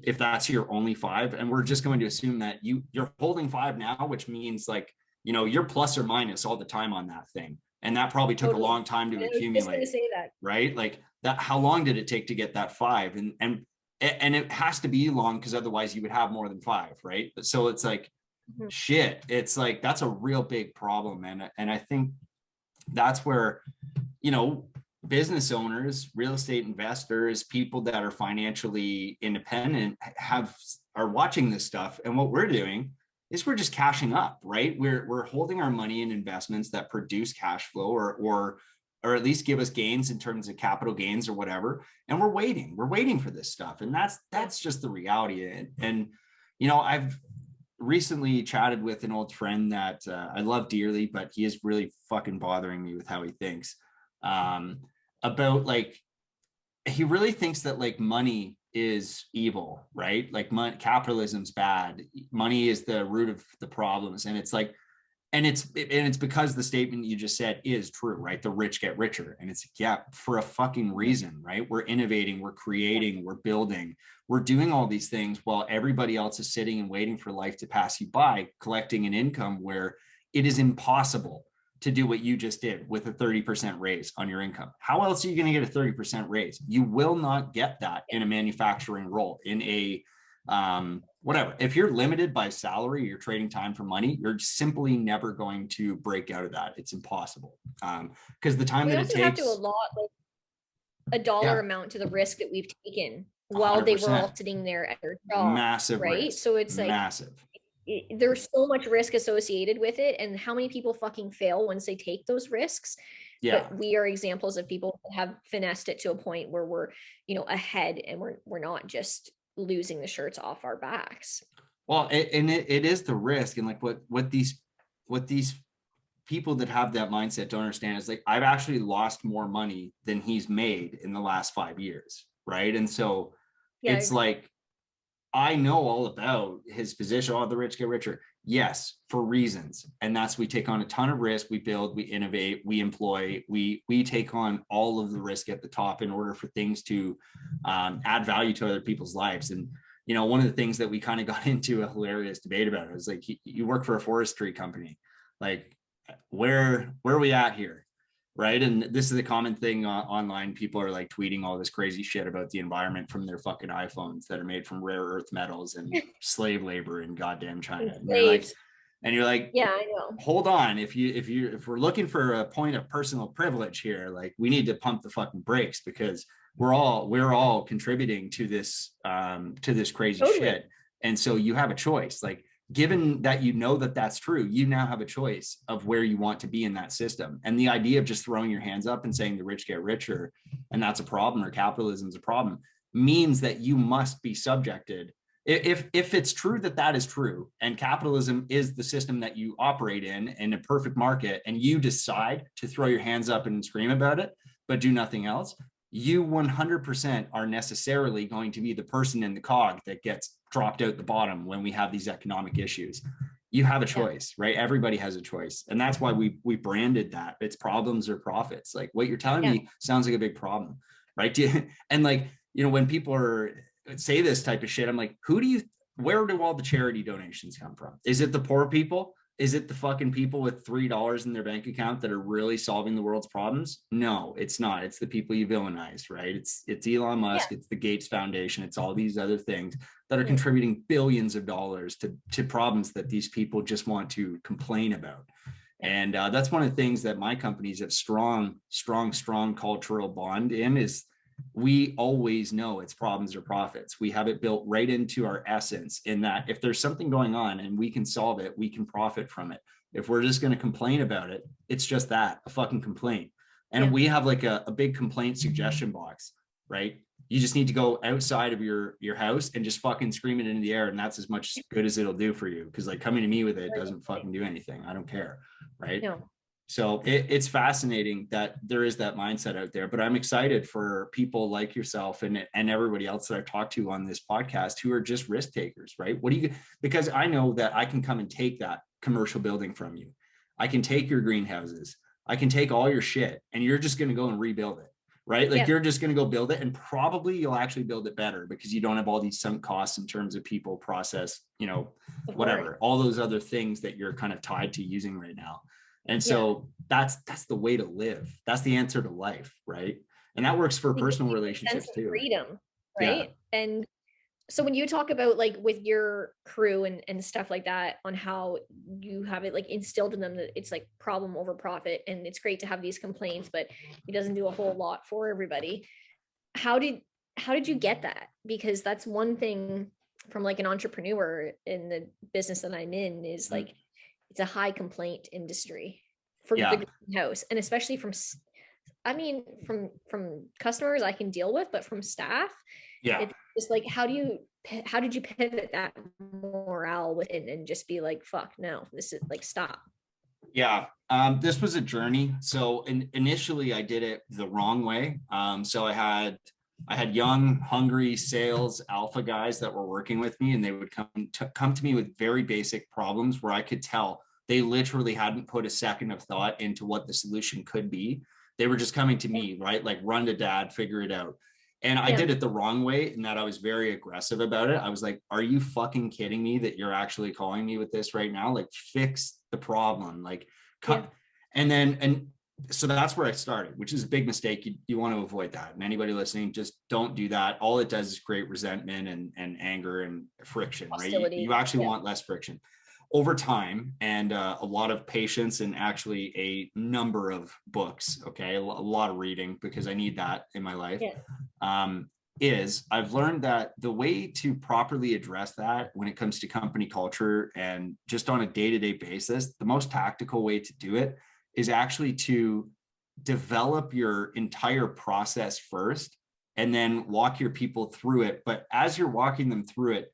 [SPEAKER 2] If that's your only five, and we're just going to assume that you're holding five now, which means like, you're plus or minus all the time on that thing. And that probably took a
[SPEAKER 1] Totally.
[SPEAKER 2] long time to
[SPEAKER 1] I was just going to
[SPEAKER 2] accumulate,
[SPEAKER 1] say that.
[SPEAKER 2] right? Like that, how long did it take to get that five? And it has to be long because otherwise you would have more than five, right? But so it's like,
[SPEAKER 1] Mhm.
[SPEAKER 2] shit, it's like that's a real big problem. And I think that's where, business owners, real estate investors, people that are financially independent are watching this stuff. And what we're doing is we're just cashing up, right? We're holding our money in investments that produce cash flow or at least give us gains in terms of capital gains or whatever. And we're waiting for this stuff. And that's just the reality. And I've recently chatted with an old friend that I love dearly, but he is really fucking bothering me with how he thinks about like, he really thinks that like money is evil, right? Like capitalism's bad. Money is the root of the problems. And it's like, and it's because the statement you just said is true, right? The rich get richer. And it's yeah, for a fucking reason, right? We're innovating, we're creating, we're building, we're doing all these things while everybody else is sitting and waiting for life to pass you by, collecting an income where it is impossible to do what you just did with a 30% raise on your income. How else are you going to get a 30% raise? You will not get that in a manufacturing role, in a whatever. If you're limited by salary, you're trading time for money, you're simply never going to break out of that. It's impossible. Because the time
[SPEAKER 1] We
[SPEAKER 2] that it
[SPEAKER 1] also have to
[SPEAKER 2] takes,
[SPEAKER 1] allot like a dollar
[SPEAKER 2] yeah,
[SPEAKER 1] amount to the risk that we've taken while they were all
[SPEAKER 2] 100%.
[SPEAKER 1] sitting there at their job,
[SPEAKER 2] Massive
[SPEAKER 1] right?
[SPEAKER 2] risk.
[SPEAKER 1] So it's like
[SPEAKER 2] Massive.
[SPEAKER 1] there's so much risk associated with it, and how many people fucking fail once they take those risks.
[SPEAKER 2] Yeah.
[SPEAKER 1] But we are examples of people that have finessed it to a point where we're, ahead, and we're not just losing the shirts off our backs.
[SPEAKER 2] Well, it is the risk. And like what these people that have that mindset don't understand is like, I've actually lost more money than he's made in the last 5 years. Right. And so
[SPEAKER 1] Yeah.
[SPEAKER 2] it's like, I know all about his position. Oh, the rich get richer. Yes, for reasons. And we take on a ton of risk. We build, we innovate, we employ, we take on all of the risk at the top in order for things to add value to other people's lives. And, one of the things that we kind of got into a hilarious debate about, it was like, you work for a forestry company, like where are we at here? Right. And this is a common thing online. People are like tweeting all this crazy shit about the environment from their fucking iPhones that are made from rare earth metals and slave labor in goddamn China. And you're like,
[SPEAKER 1] yeah, I know.
[SPEAKER 2] Hold on. If we're looking for a point of personal privilege here, like we need to pump the fucking brakes, because we're all contributing to this crazy shit. And so you have a choice. Like, given that that that's true, you now have a choice of where you want to be in that system. And the idea of just throwing your hands up and saying the rich get richer and that's a problem, or capitalism is a problem, means that you must be subjected. If it's true that is true, and capitalism is the system that you operate in a perfect market, and you decide to throw your hands up and scream about it, but do nothing else, you 100% are necessarily going to be the person in the cog that gets dropped out the bottom when we have these economic issues. You have a choice, right? Everybody has a choice. And that's why we branded that. It's problems or profits. Like, what you're telling me sounds like a big problem, right? And like, when people say this type of shit, I'm like, where do all the charity donations come from? Is it the poor people? Is it the fucking people with $3 in their bank account that are really solving the world's problems? No, it's not. It's the people you villainize, right? It's Elon Musk, it's the Gates Foundation, it's all these other things that are contributing billions of dollars to problems that these people just want to complain about. And that's one of the things that my companies have strong cultural bond in, is we always know it's problems or profits. We have it built right into our essence, in that if there's something going on and we can solve it, we can profit from it. If we're just going to complain about it, it's just that, a fucking complaint. And we have like a big complaint suggestion box, right? You just need to go outside of your house and just fucking scream it into the air, and that's as much good as it'll do for you. Because like, coming to me with it doesn't fucking do anything. I don't care, right?
[SPEAKER 1] No.
[SPEAKER 2] So it's fascinating that there is that mindset out there, but I'm excited for people like yourself and everybody else that I've talked to on this podcast who are just risk takers, right? Because I know that I can come and take that commercial building from you. I can take your greenhouses. I can take all your shit, and you're just going to go and rebuild it, right? Like, you're just going to go build it, and probably you'll actually build it better because you don't have all these sunk costs in terms of people, process, whatever, all those other things that you're kind of tied to using right now. And so that's the way to live. That's the answer to life, right? And that works for personal relationships too.
[SPEAKER 1] Freedom, right? Yeah. And so when you talk about like with your crew and stuff like that, on how you have it like instilled in them that it's like problem over profit, and it's great to have these complaints, but it doesn't do a whole lot for everybody. How did you get that? Because that's one thing from like an entrepreneur in the business that I'm in, is like, it's a high complaint industry for the greenhouse, and especially from customers I can deal with, but from staff, it's just like, how did you pivot that morale within and just be like, fuck no, this is like, stop?
[SPEAKER 2] This was a journey. So initially I did it the wrong way. So I had young, hungry sales alpha guys that were working with me, and they would come to me with very basic problems where I could tell they literally hadn't put a second of thought into what the solution could be. They were just coming to me, right? Like, run to dad, figure it out. And I did it the wrong way, in that I was very aggressive about it. I was like, are you fucking kidding me that you're actually calling me with this right now? Like, fix the problem, like, cut. And so that's where I started, which is a big mistake. You want to avoid that. And anybody listening, just don't do that. All it does is create resentment and anger and friction, hostility, right? You actually want less friction over time, and a lot of patience, and actually a number of books. Okay. A lot of reading, because I need that in my life. I've learned that the way to properly address that when it comes to company culture and just on a day-to-day basis, the most tactical way to do it is actually to develop your entire process first, and then walk your people through it. But as you're walking them through it,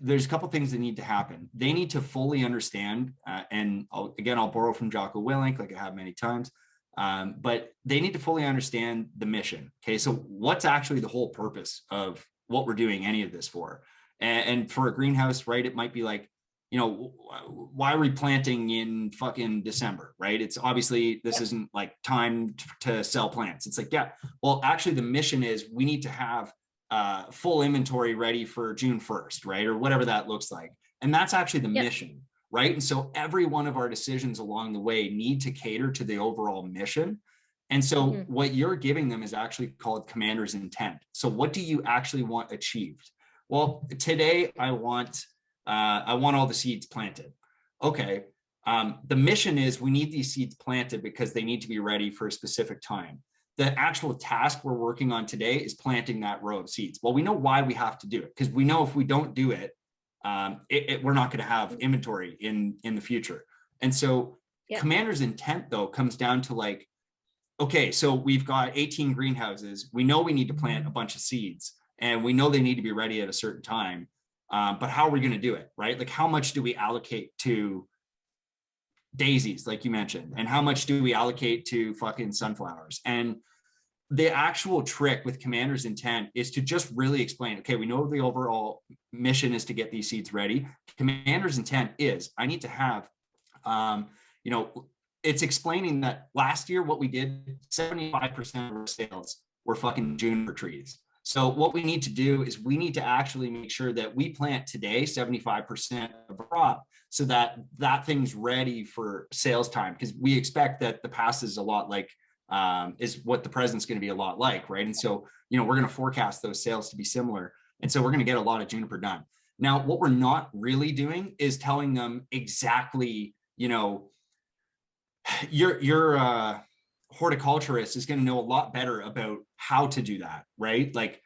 [SPEAKER 2] there's a couple things that need to happen. They need to fully understand, and I'll borrow from Jocko Willink, like I have many times, but they need to fully understand the mission. Okay, so what's actually the whole purpose of what we're doing any of this for? And for a greenhouse, right, it might be like, why are we planting in fucking December, right? It's obviously, this isn't like time to sell plants. It's like, well, actually the mission is we need to have full inventory ready for June 1st, right? Or whatever that looks like. And that's actually the mission, right? And so every one of our decisions along the way need to cater to the overall mission. And so what you're giving them is actually called commander's intent. So what do you actually want achieved? Well, today I want all the seeds planted. Okay. The mission is we need these seeds planted because they need to be ready for a specific time. The actual task we're working on today is planting that row of seeds. Well, we know why we have to do it, because we know if we don't do it, we're not going to have inventory in the future. And so commander's intent, though, comes down to like, okay, so we've got 18 greenhouses. We know we need to plant a bunch of seeds, and we know they need to be ready at a certain time. But how are we going to do it, right? Like, how much do we allocate to daisies, like you mentioned, and how much do we allocate to fucking sunflowers? And the actual trick with commander's intent is to just really explain, okay, we know the overall mission is to get these seeds ready. Commander's intent is I need to have, it's explaining that last year what we did, 75% of our sales were fucking juniper trees. So what we need to do is we need to actually make sure that we plant today 75% of a crop so that that thing's ready for sales time, because we expect that the past is a lot like is what the present's going to be a lot like, right? And so, we're going to forecast those sales to be similar. And so we're going to get a lot of juniper done. Now, what we're not really doing is telling them exactly, your horticulturist is going to know a lot better about how to do that, right? Like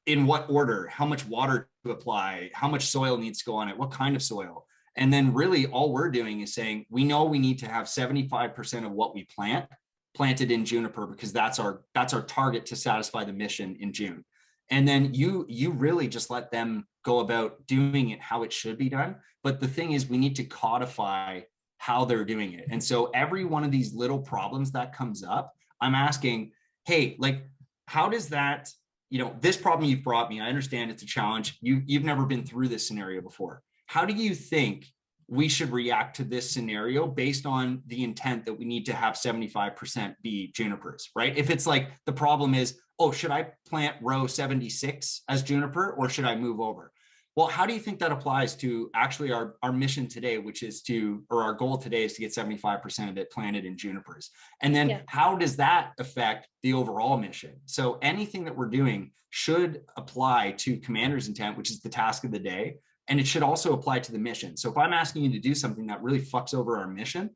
[SPEAKER 2] in what order, how much water to apply, how much soil needs to go on it, what kind of soil. And then really all we're doing is saying, we know we need to have 75% of what we planted in juniper, because that's our target to satisfy the mission in June. And then you really just let them go about doing it how it should be done. But the thing is, we need to codify how they're doing it. And so every one of these little problems that comes up, I'm asking, hey, like, how does that, this problem you've brought me, I understand it's a challenge. You've never been through this scenario before. How do you think we should react to this scenario based on the intent that we need to have 75% be junipers, right? If it's like the problem is, oh, should I plant row 76 as juniper or should I move over? Well, how do you think that applies to actually our mission today, which is our goal today is to get 75% of it planted in junipers? And then how does that affect the overall mission? So anything that we're doing should apply to commander's intent, which is the task of the day. And it should also apply to the mission. So if I'm asking you to do something that really fucks over our mission,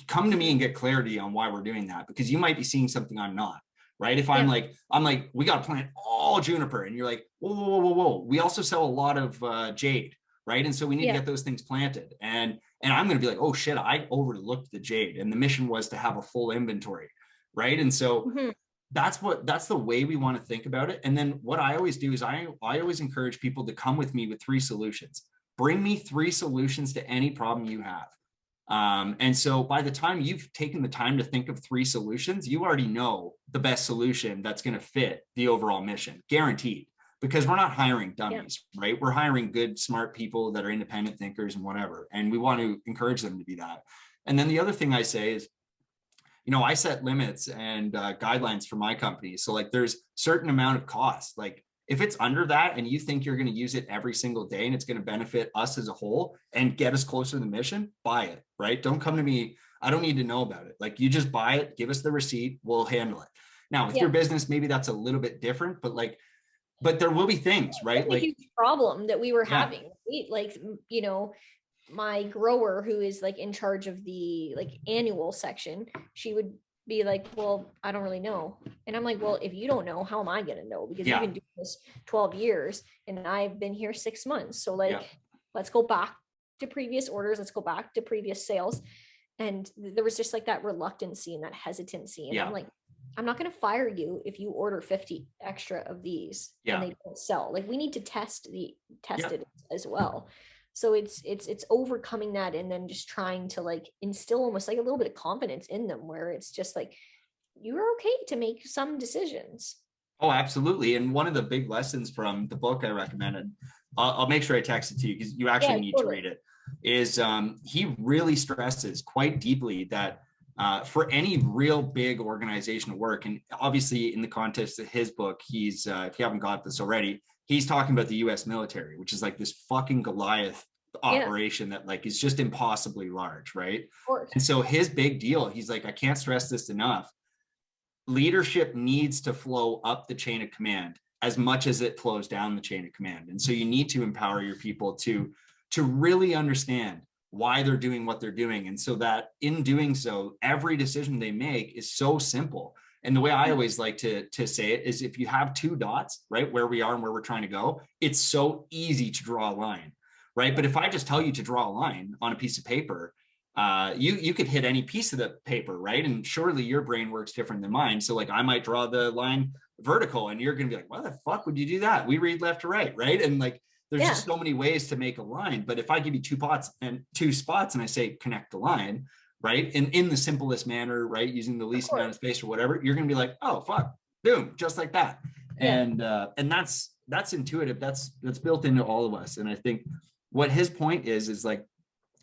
[SPEAKER 2] come to me and get clarity on why we're doing that, because you might be seeing something I'm not, right? If I'm like, we got to plant all juniper, and you're like, whoa. We also sell a lot of jade, right? And so we need to get those things planted. And I'm going to be like, oh shit, I overlooked the jade, and the mission was to have a full inventory, right? And so that's the way we want to think about it. And then what I always do is I always encourage people to come with me with 3 solutions. Bring me 3 solutions to any problem you have. And so by the time you've taken the time to think of 3 solutions, you already know the best solution that's going to fit the overall mission, guaranteed, because we're not hiring dummies, right? We're hiring good, smart people that are independent thinkers and whatever. And we want to encourage them to be that. And then the other thing I say is, I set limits and guidelines for my company. So like there's certain amount of cost. Like if it's under that and you think you're going to use it every single day and it's going to benefit us as a whole and get us closer to the mission, buy it, right? Don't come to me. I don't need to know about it. Like you just buy it, give us the receipt, we'll handle it. Now with your business, maybe that's a little bit different, but there will be things, right?
[SPEAKER 1] Like a huge problem that we were having, right? Like, my grower, who is like in charge of the like annual section, she would be like, well, I don't really know. And I'm like, well, if you don't know, how am I going to know? Because you've been doing this 12 years and I've been here 6 months. So like, let's go back to previous orders. Let's go back to previous sales. And there was just like that reluctancy and that hesitancy. And I'm like, I'm not going to fire you if you order 50 extra of these and they don't sell. Like we need to test it as well. So it's overcoming that and then just trying to like instill almost like a little bit of confidence in them, where it's just like, you're okay to make some decisions.
[SPEAKER 2] Oh, absolutely. And one of the big lessons from the book I recommended, I'll make sure I text it to you because you actually need to read it, is he really stresses quite deeply that for any real big organization to work. And obviously in the context of his book, he's, if you haven't got this already, he's talking about the US military, which is like this fucking Goliath operation that like is just impossibly large, right? And so his big deal, he's like, I can't stress this enough. Leadership needs to flow up the chain of command as much as it flows down the chain of command. And so you need to empower your people to really understand why they're doing what they're doing. And so that in doing so, every decision they make is so simple. And the way I always like to say it is, if you have two dots, right, where we are and where we're trying to go, it's so easy to draw a line, right? But if I just tell you to draw a line on a piece of paper, you could hit any piece of the paper, right? And surely your brain works different than mine. So like I might draw the line vertical and you're going to be like, why the fuck would you do that? We read left to right, right? And like, there's just so many ways to make a line. But if I give you two spots and I say connect the line, right, and in the simplest manner, right, using the least amount of space or whatever, you're going to be like, oh fuck, boom, just like that. And that's intuitive. That's built into all of us. And I think what his point is like,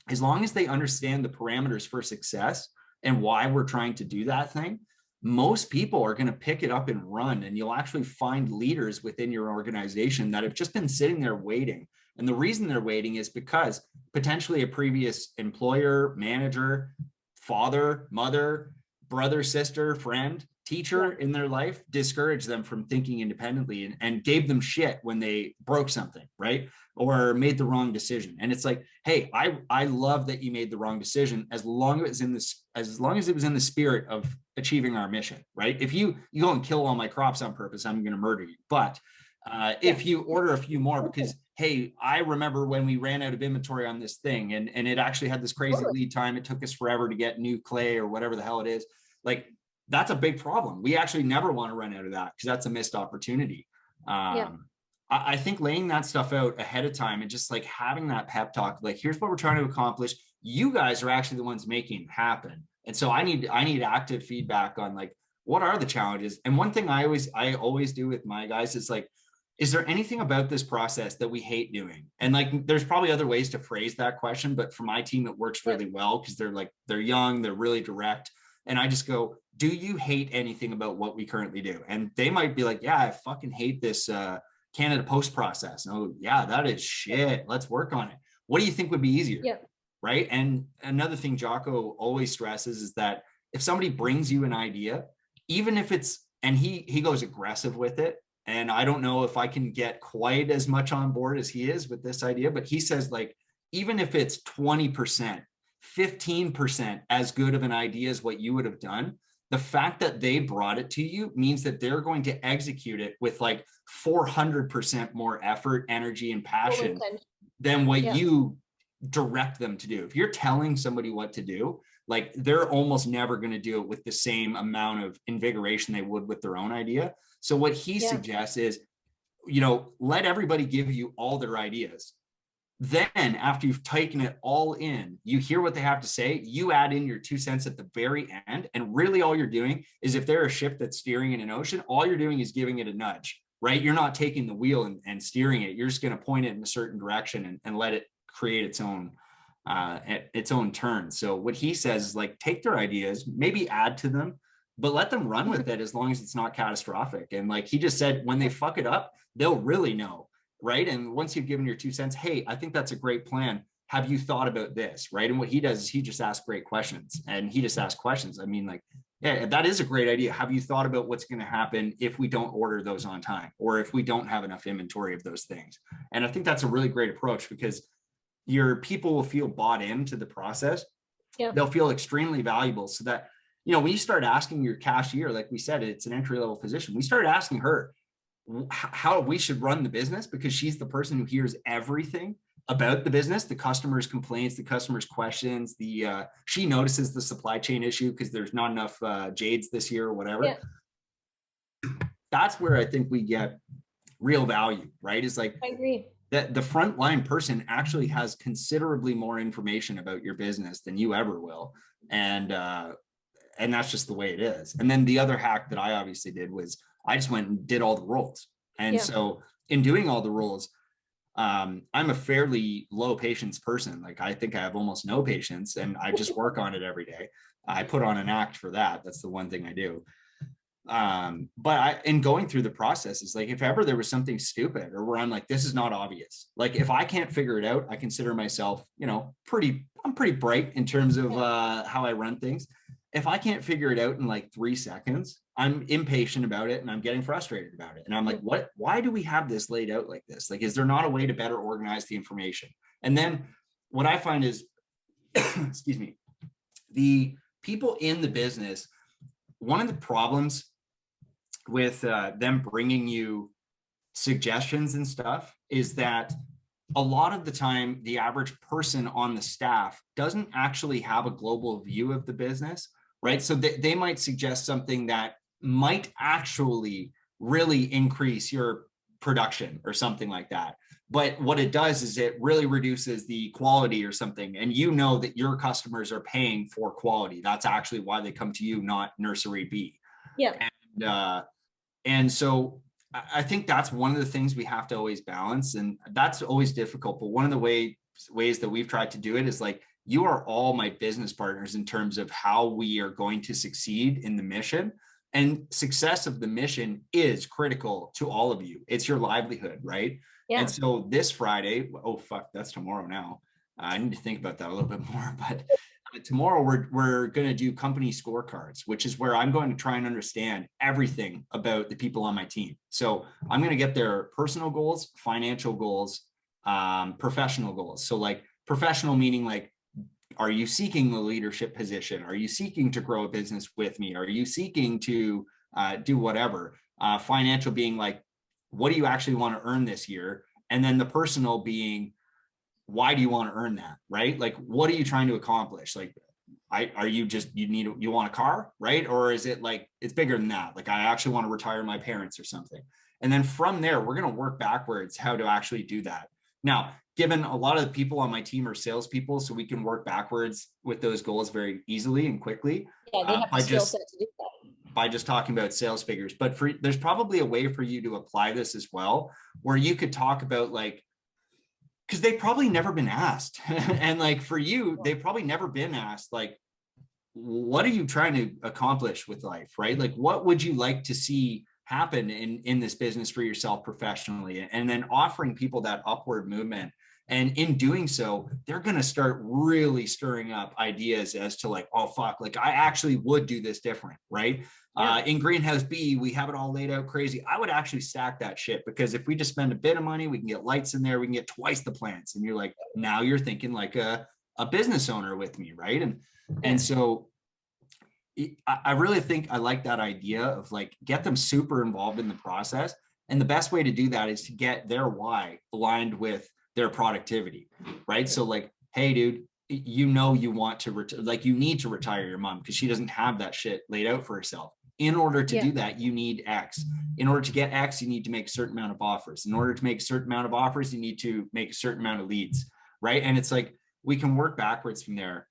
[SPEAKER 2] as long as they understand the parameters for success and why we're trying to do that thing, most people are going to pick it up and run, and you'll actually find leaders within your organization that have just been sitting there waiting. And the reason they're waiting is because potentially a previous employer, manager, father, mother, brother, sister, friend, teacher in their life discouraged them from thinking independently and gave them shit when they broke something, right? Or made the wrong decision. And it's like, hey, I love that you made the wrong decision as long as it was in the spirit of achieving our mission, right? If you go and kill all my crops on purpose, I'm going to murder you. But if you order a few more because, hey, I remember when we ran out of inventory on this thing and it actually had this crazy lead time. It took us forever to get new clay or whatever the hell it is. Like, that's a big problem. We actually never want to run out of that because that's a missed opportunity. I think laying that stuff out ahead of time and just like having that pep talk, like, here's what we're trying to accomplish. You guys are actually the ones making it happen. And so I need active feedback on like, what are the challenges? And one thing I always do with my guys is like, is there anything about this process that we hate doing? And like, there's probably other ways to phrase that question, but for my team, it works really well because they're young, they're really direct. And I just go, do you hate anything about what we currently do? And they might be like, yeah, I fucking hate this Canada Post process. Oh yeah, that is shit. Let's work on it. What do you think would be easier? Right. And another thing Jocko always stresses is that if somebody brings you an idea, even if it's, and he goes aggressive with it. And I don't know if I can get quite as much on board as he is with this idea, but he says like, even if it's 20%, 15% as good of an idea as what you would have done, the fact that they brought it to you means that they're going to execute it with like 400% more effort, energy, and passion than what you direct them to do. If you're telling somebody what to do, like, they're almost never going to do it with the same amount of invigoration they would with their own idea. So what he suggests is, let everybody give you all their ideas. Then after you've taken it all in, you hear what they have to say, you add in your 2 cents at the very end. And really all you're doing is, if they're a ship that's steering in an ocean, all you're doing is giving it a nudge, right? You're not taking the wheel and steering it. You're just going to point it in a certain direction and let it create its own turn. So what he says is like, take their ideas, maybe add to them, but let them run with it as long as it's not catastrophic. And like he just said, when they fuck it up, they'll really know. Right. And once you've given your 2 cents, hey, I think that's a great plan. Have you thought about this? Right. And what he does is he just asks great questions, and he just asks questions. I mean, like, yeah, that is a great idea. Have you thought about what's going to happen if we don't order those on time, or if we don't have enough inventory of those things? And I think that's a really great approach, because your people will feel bought into the process. They'll feel extremely valuable, so that, when you start asking your cashier, like we said, it's an entry-level position. We started asking her how we should run the business, because she's the person who hears everything about the business, the customers' complaints, the customers' questions, she notices the supply chain issue because there's not enough jades this year or whatever. That's where I think we get real value, right? Is like,
[SPEAKER 1] I agree
[SPEAKER 2] that the frontline person actually has considerably more information about your business than you ever will. And that's just the way it is. And then the other hack that I obviously did was, I just went and did all the roles. And so in doing all the roles, I'm a fairly low patience person. Like I think I have almost no patience, and I just work on it every day. I put on an act for that. That's the one thing I do. But in going through the process, is like, if ever there was something stupid or where I'm like, this is not obvious, like if I can't figure it out, I consider myself, I'm pretty bright in terms of how I run things. If I can't figure it out in like 3 seconds, I'm impatient about it and I'm getting frustrated about it. And I'm like, why do we have this laid out like this? Like, is there not a way to better organize the information? And then what I find is, excuse me, the people in the business, one of the problems with them bringing you suggestions and stuff is that a lot of the time the average person on the staff doesn't actually have a global view of the business, right? So they might suggest something that might actually really increase your production or something like that. But what it does is it really reduces the quality or something. And you know that your customers are paying for quality. That's actually why they come to you, not Nursery B.
[SPEAKER 1] Yeah.
[SPEAKER 2] And so I think that's one of the things we have to always balance. And that's always difficult. But one of the ways that we've tried to do it is like, you are all my business partners in terms of how we are going to succeed in the mission. And success of the mission is critical to all of you. It's your livelihood, right?
[SPEAKER 1] Yeah.
[SPEAKER 2] And so this Friday, oh, fuck, that's tomorrow now. I need to think about that a little bit more. But tomorrow we're going to do company scorecards, which is where I'm going to try and understand everything about the people on my team. So I'm going to get their personal goals, financial goals, professional goals. So like professional meaning like, are you seeking a leadership position? Are you seeking to grow a business with me? Are you seeking to do whatever? Financial being like, what do you actually want to earn this year? And then the personal being, why do you want to earn that? Right? Like, what are you trying to accomplish? Like, are you just, you want a car, right? Or is it like, it's bigger than that? Like, I actually want to retire my parents or something. And then from there, we're going to work backwards how to actually do that. Now, given a lot of the people on my team are salespeople, so we can work backwards with those goals very easily and quickly.
[SPEAKER 1] Yeah, they have the skill set to do that.
[SPEAKER 2] By just talking about sales figures. But there's probably a way for you to apply this as well, where you could talk about like, because they've probably never been asked. And like for you, they've probably never been asked, like, what are you trying to accomplish with life, right? Like, what would you like to see happen in this business for yourself professionally? And then offering people that upward movement. And in doing so, they're going to start really stirring up ideas as to like, oh, fuck, like I actually would do this different, right? Yeah. In Greenhouse B, we have it all laid out crazy. I would actually stack that shit, because if we just spend a bit of money, we can get lights in there, we can get twice the plants. And you're like, now you're thinking like a business owner with me, right? And so I really think I like that idea of like, get them super involved in the process. And the best way to do that is to get their why aligned with their productivity, right? So like, hey, dude, you want to like, you need to retire your mom because she doesn't have that shit laid out for herself. In order to do that, you need X. In order to get X, you need to make a certain amount of offers. In order to make a certain amount of offers, you need to make a certain amount of leads, right? And it's like, we can work backwards from there.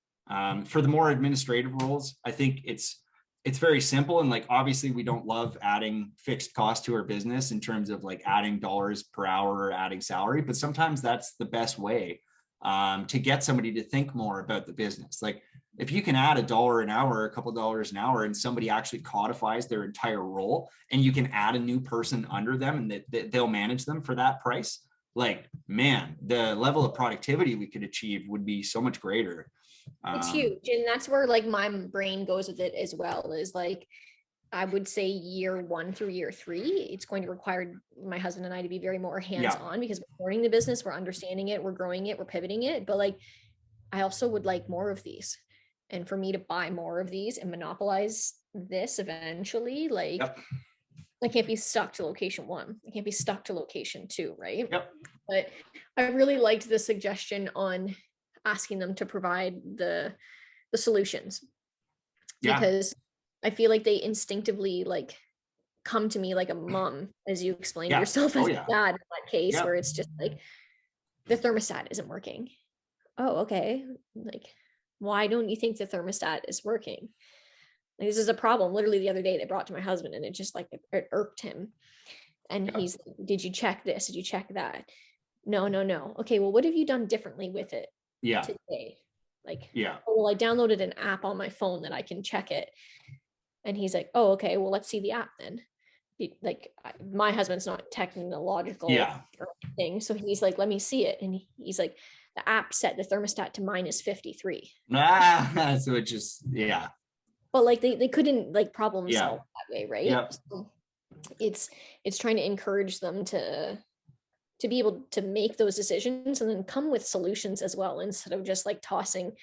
[SPEAKER 2] For the more administrative roles, I think it's very simple. And like, obviously we don't love adding fixed cost to our business in terms of like adding dollars per hour or adding salary, but sometimes that's the best way to get somebody to think more about the business. Like if you can add $1 an hour, a couple dollars an hour, and somebody actually codifies their entire role, and you can add a new person under them and that they'll manage them for that price, like, man, the level of productivity we could achieve would be so much greater.
[SPEAKER 1] It's huge. And that's where like my brain goes with it as well, is like, I would say year 1 through year 3, it's going to require my husband and I to be very more hands-on because we're learning the business, we're understanding it, we're growing it, we're pivoting it. But like, I also would like more of these. And for me to buy more of these and monopolize this eventually, like I can't be stuck to location 1. I can't be stuck to location 2, right? But I really liked the suggestion on asking them to provide the solutions, because I feel like they instinctively like come to me like a mom, as you explained yourself as a dad in that case, where it's just like, the thermostat isn't working. Oh, okay. Like, why don't you think the thermostat is working? Like, this is a problem. Literally the other day they brought to my husband, and it just like, it irked him. And he's, did you check this? Did you check that? no, no, no. Okay, well, what have you done differently with it
[SPEAKER 2] Yeah.
[SPEAKER 1] today? Like,
[SPEAKER 2] Yeah.
[SPEAKER 1] oh, well, I downloaded an app on my phone that I can check it. And he's like, oh, okay, well, let's see the app then. Like, my husband's not technological
[SPEAKER 2] Yeah.
[SPEAKER 1] or anything. So he's like, let me see it. And he's like, the app set the thermostat to -53.
[SPEAKER 2] So it just, yeah.
[SPEAKER 1] But like they couldn't like problem
[SPEAKER 2] Yeah.
[SPEAKER 1] solve that way, right?
[SPEAKER 2] Yeah.
[SPEAKER 1] So it's trying to encourage them to be able to make those decisions and then come with solutions as well, instead of just like tossing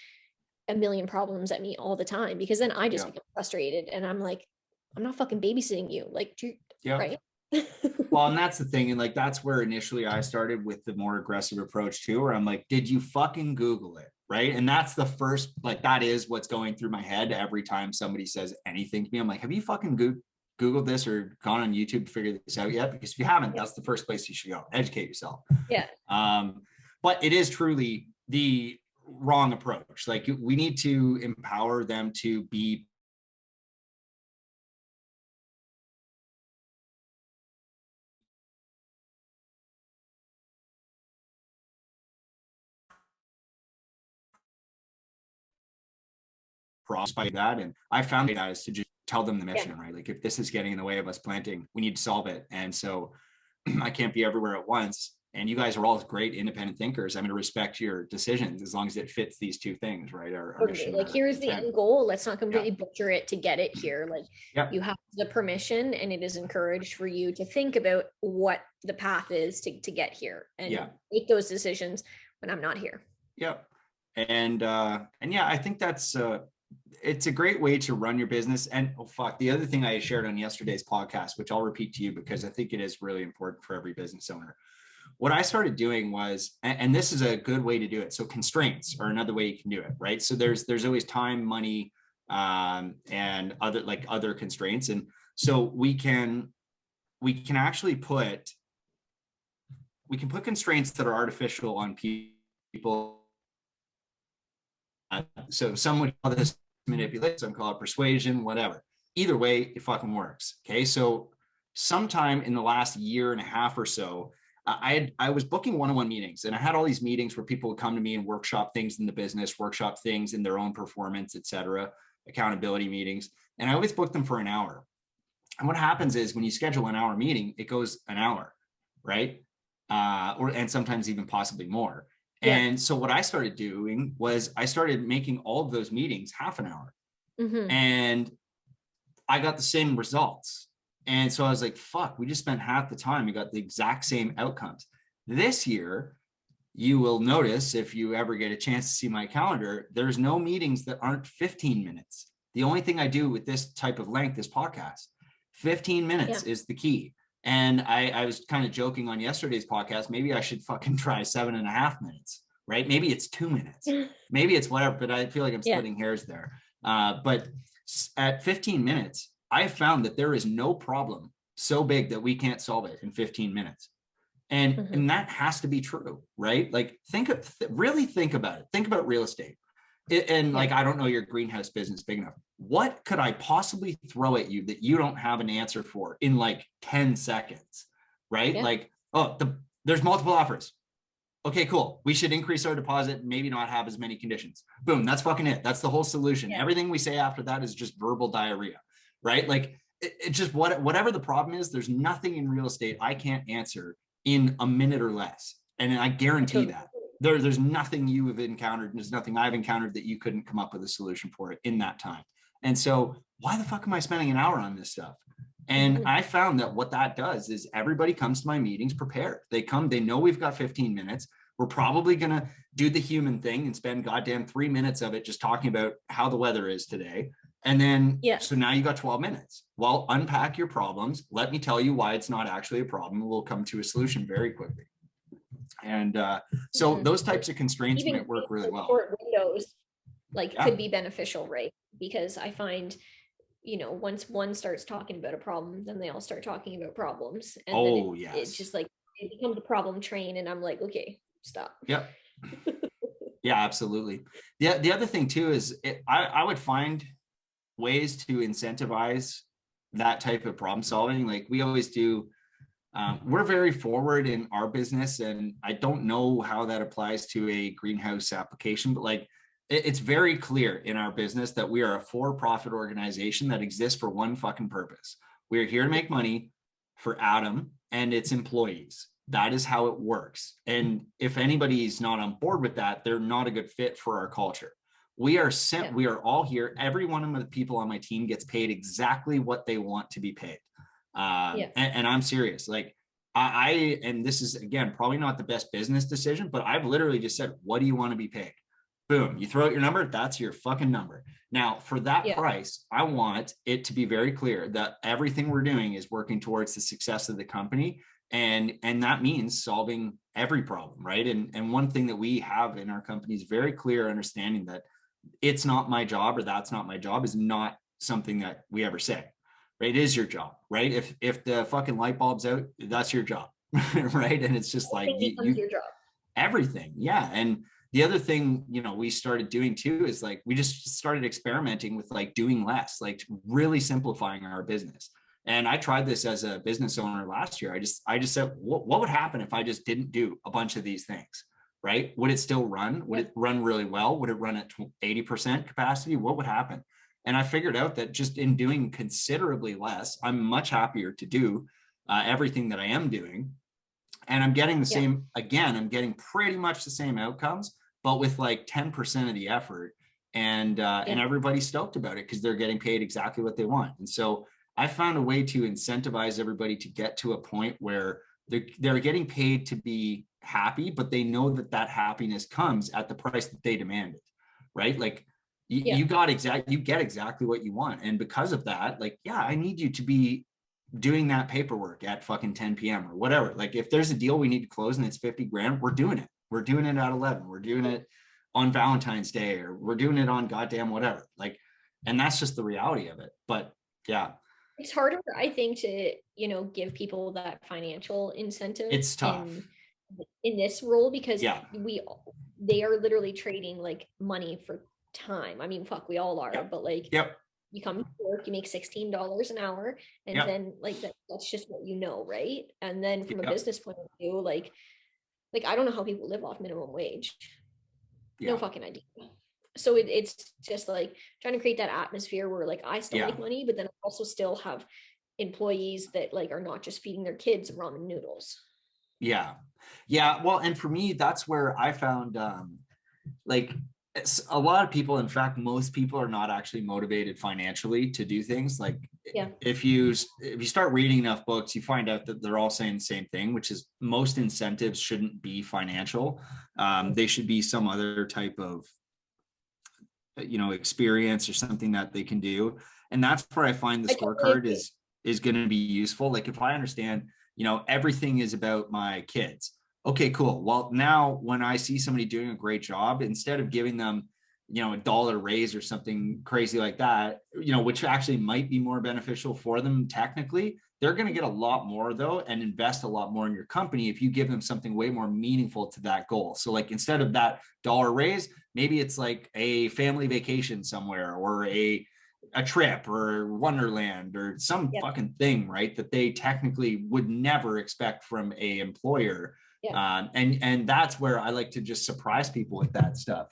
[SPEAKER 1] a million problems at me all the time, because then I just
[SPEAKER 2] Yeah.
[SPEAKER 1] become frustrated and I'm like, I'm not fucking babysitting you. Like,
[SPEAKER 2] Yeah.
[SPEAKER 1] right?
[SPEAKER 2] Well, and that's the thing. And like, that's where initially I started with the more aggressive approach too, where I'm like, did you fucking Google it? Right. And that's the first, like, that is what's going through my head every time somebody says anything to me. I'm like, have you fucking Googled this or gone on YouTube to figure this out yet? Because if you haven't, that's the first place you should go. Educate yourself.
[SPEAKER 1] Yeah.
[SPEAKER 2] But it is truly the wrong approach. Like, we need to empower them to be crossed by that. And I found that is to just tell them the mission, right? Like, if this is getting in the way of us planting, we need to solve it. And so I can't be everywhere at once. And you guys are all great independent thinkers. I'm going to respect your decisions as long as it fits these two things, right? Our mission.
[SPEAKER 1] Like, here's the end goal. Let's not completely butcher it to get it here. Like, you have the permission, and it is encouraged for you to think about what the path is to get here and make those decisions when I'm not here.
[SPEAKER 2] Yep. And yeah, I think that's it's a great way to run your business. And oh fuck, the other thing I shared on yesterday's podcast, which I'll repeat to you because I think it is really important for every business owner. What I started doing was, and this is a good way to do it. So constraints are another way you can do it, right? So there's always time, money, and other constraints. And so we can actually put constraints that are artificial on people. So some would call this manipulation, some call it persuasion, whatever. Either way, it fucking works. Okay. So sometime in the last year and a half or so, I was booking one-on-one meetings, and I had all these meetings where people would come to me and workshop things in the business, workshop things in their own performance, etc., accountability meetings. And I always booked them for an hour. And what happens is when you schedule an hour meeting, it goes an hour, right? And sometimes even possibly more. Yeah. And so what I started doing was I started making all of those meetings half an hour. Mm-hmm. And I got the same results. And so I was like, fuck, we just spent half the time. We got the exact same outcomes. This year, you will notice, if you ever get a chance to see my calendar, there's no meetings that aren't 15 minutes. The only thing I do with this type of length is podcast. 15 minutes is the key. And I was kind of joking on yesterday's podcast, maybe I should fucking try 7.5 minutes, right? Maybe it's 2 minutes, maybe it's whatever, but I feel like I'm splitting hairs there. But at 15 minutes, I found that there is no problem so big that we can't solve it in 15 minutes. And that has to be true, right? Like, really think about it. Think about real estate. Like, I don't know your greenhouse business big enough. What could I possibly throw at you that you don't have an answer for in like 10 seconds, right? Yeah. Like, there's multiple offers. Okay, cool. We should increase our deposit, maybe not have as many conditions. Boom, that's fucking it. That's the whole solution. Yeah. Everything we say after that is just verbal diarrhea, right? Like, it just, whatever the problem is, there's nothing in real estate I can't answer in a minute or less. And I guarantee that. There's nothing you have encountered, and there's nothing I've encountered that you couldn't come up with a solution for it in that time. And so why the fuck am I spending an hour on this stuff? And I found that what that does is everybody comes to my meetings prepared. They come, they know we've got 15 minutes. We're probably going to do the human thing and spend goddamn 3 minutes of it just talking about how the weather is today. And then, so now you got 12 minutes. Well, unpack your problems. Let me tell you why it's not actually a problem. We'll come to a solution very quickly. And so those types of constraints might work really well.
[SPEAKER 1] Short windows could be beneficial, right? Because I find, once one starts talking about a problem, then they all start talking about problems. And then it's just like, it becomes a problem train, and I'm like, okay, stop.
[SPEAKER 2] Yep. Yeah, absolutely. The other thing too is I would find ways to incentivize that type of problem solving. Like, we always do We're very forward in our business, and I don't know how that applies to a greenhouse application, but like it's very clear in our business that we are a for-profit organization that exists for one fucking purpose. We are here to make money for Adam and its employees. That is how it works. And if anybody's not on board with that, they're not a good fit for our culture. We are sent, we are all here. Every one of the people on my team gets paid exactly what they want to be paid. And I'm serious. Like and this is again, probably not the best business decision, but I've literally just said, what do you want to be paid? Boom, you throw out your number, that's your fucking number. Now, for that price, I want it to be very clear that everything we're doing is working towards the success of the company. And that means solving every problem, right? And one thing that we have in our company is very clear understanding that it's not my job or that's not my job is not something that we ever say, right? It is your job, right? If the fucking light bulb's out, that's your job, right? And it's just like
[SPEAKER 1] your job.
[SPEAKER 2] Everything. Yeah. And the other thing, you know, we started doing too is like we just started experimenting with like doing less, like really simplifying our business. And I tried this as a business owner last year. I just said, what would happen if I just didn't do a bunch of these things, right? Would it still run? Would it run really well? Would it run at 80% capacity? What would happen? And I figured out that just in doing considerably less, I'm much happier to do everything that I am doing. And I'm getting the same, again, I'm getting pretty much the same outcomes, but with like 10% of the effort. And everybody's stoked about it because they're getting paid exactly what they want. And so I found a way to incentivize everybody to get to a point where they're getting paid to be happy, but they know that that happiness comes at the price that they demanded, right? Like you get exactly what you want. And because of that, like, I need you to be doing that paperwork at fucking 10 p.m. or whatever. Like if there's a deal we need to close and it's 50 grand, we're doing it. We're doing it at 11. We're doing it on Valentine's Day, or we're doing it on goddamn whatever. Like, and that's just the reality of it. But yeah.
[SPEAKER 1] It's harder, I think, to, give people that financial incentive.
[SPEAKER 2] It's tough
[SPEAKER 1] in this role because they are literally trading like money for time. I mean, fuck, we all are, but like, you come to work, you make $16 an hour, and then like that's just what right? And then from a business point of view, like I don't know how people live off minimum wage. No fucking idea. So it's just like trying to create that atmosphere where like I still make money, but then I also still have employees that like are not just feeding their kids ramen noodles.
[SPEAKER 2] Yeah. Well, and for me, that's where I found like a lot of people, in fact, most people are not actually motivated financially to do things. Like if you start reading enough books, you find out that they're all saying the same thing, which is most incentives shouldn't be financial. They should be some other type of experience or something that they can do. And that's where I find the scorecard is going to be useful. Like if I understand, everything is about my kids. Okay, cool. Well, now when I see somebody doing a great job, instead of giving them, $1 raise or something crazy like that, which actually might be more beneficial for them technically, they're going to get a lot more though and invest a lot more in your company if you give them something way more meaningful to that goal. So like instead of that $1 raise, maybe it's like a family vacation somewhere or a trip or Wonderland or some fucking thing, right? That they technically would never expect from a employer. And that's where I like to just surprise people with that stuff.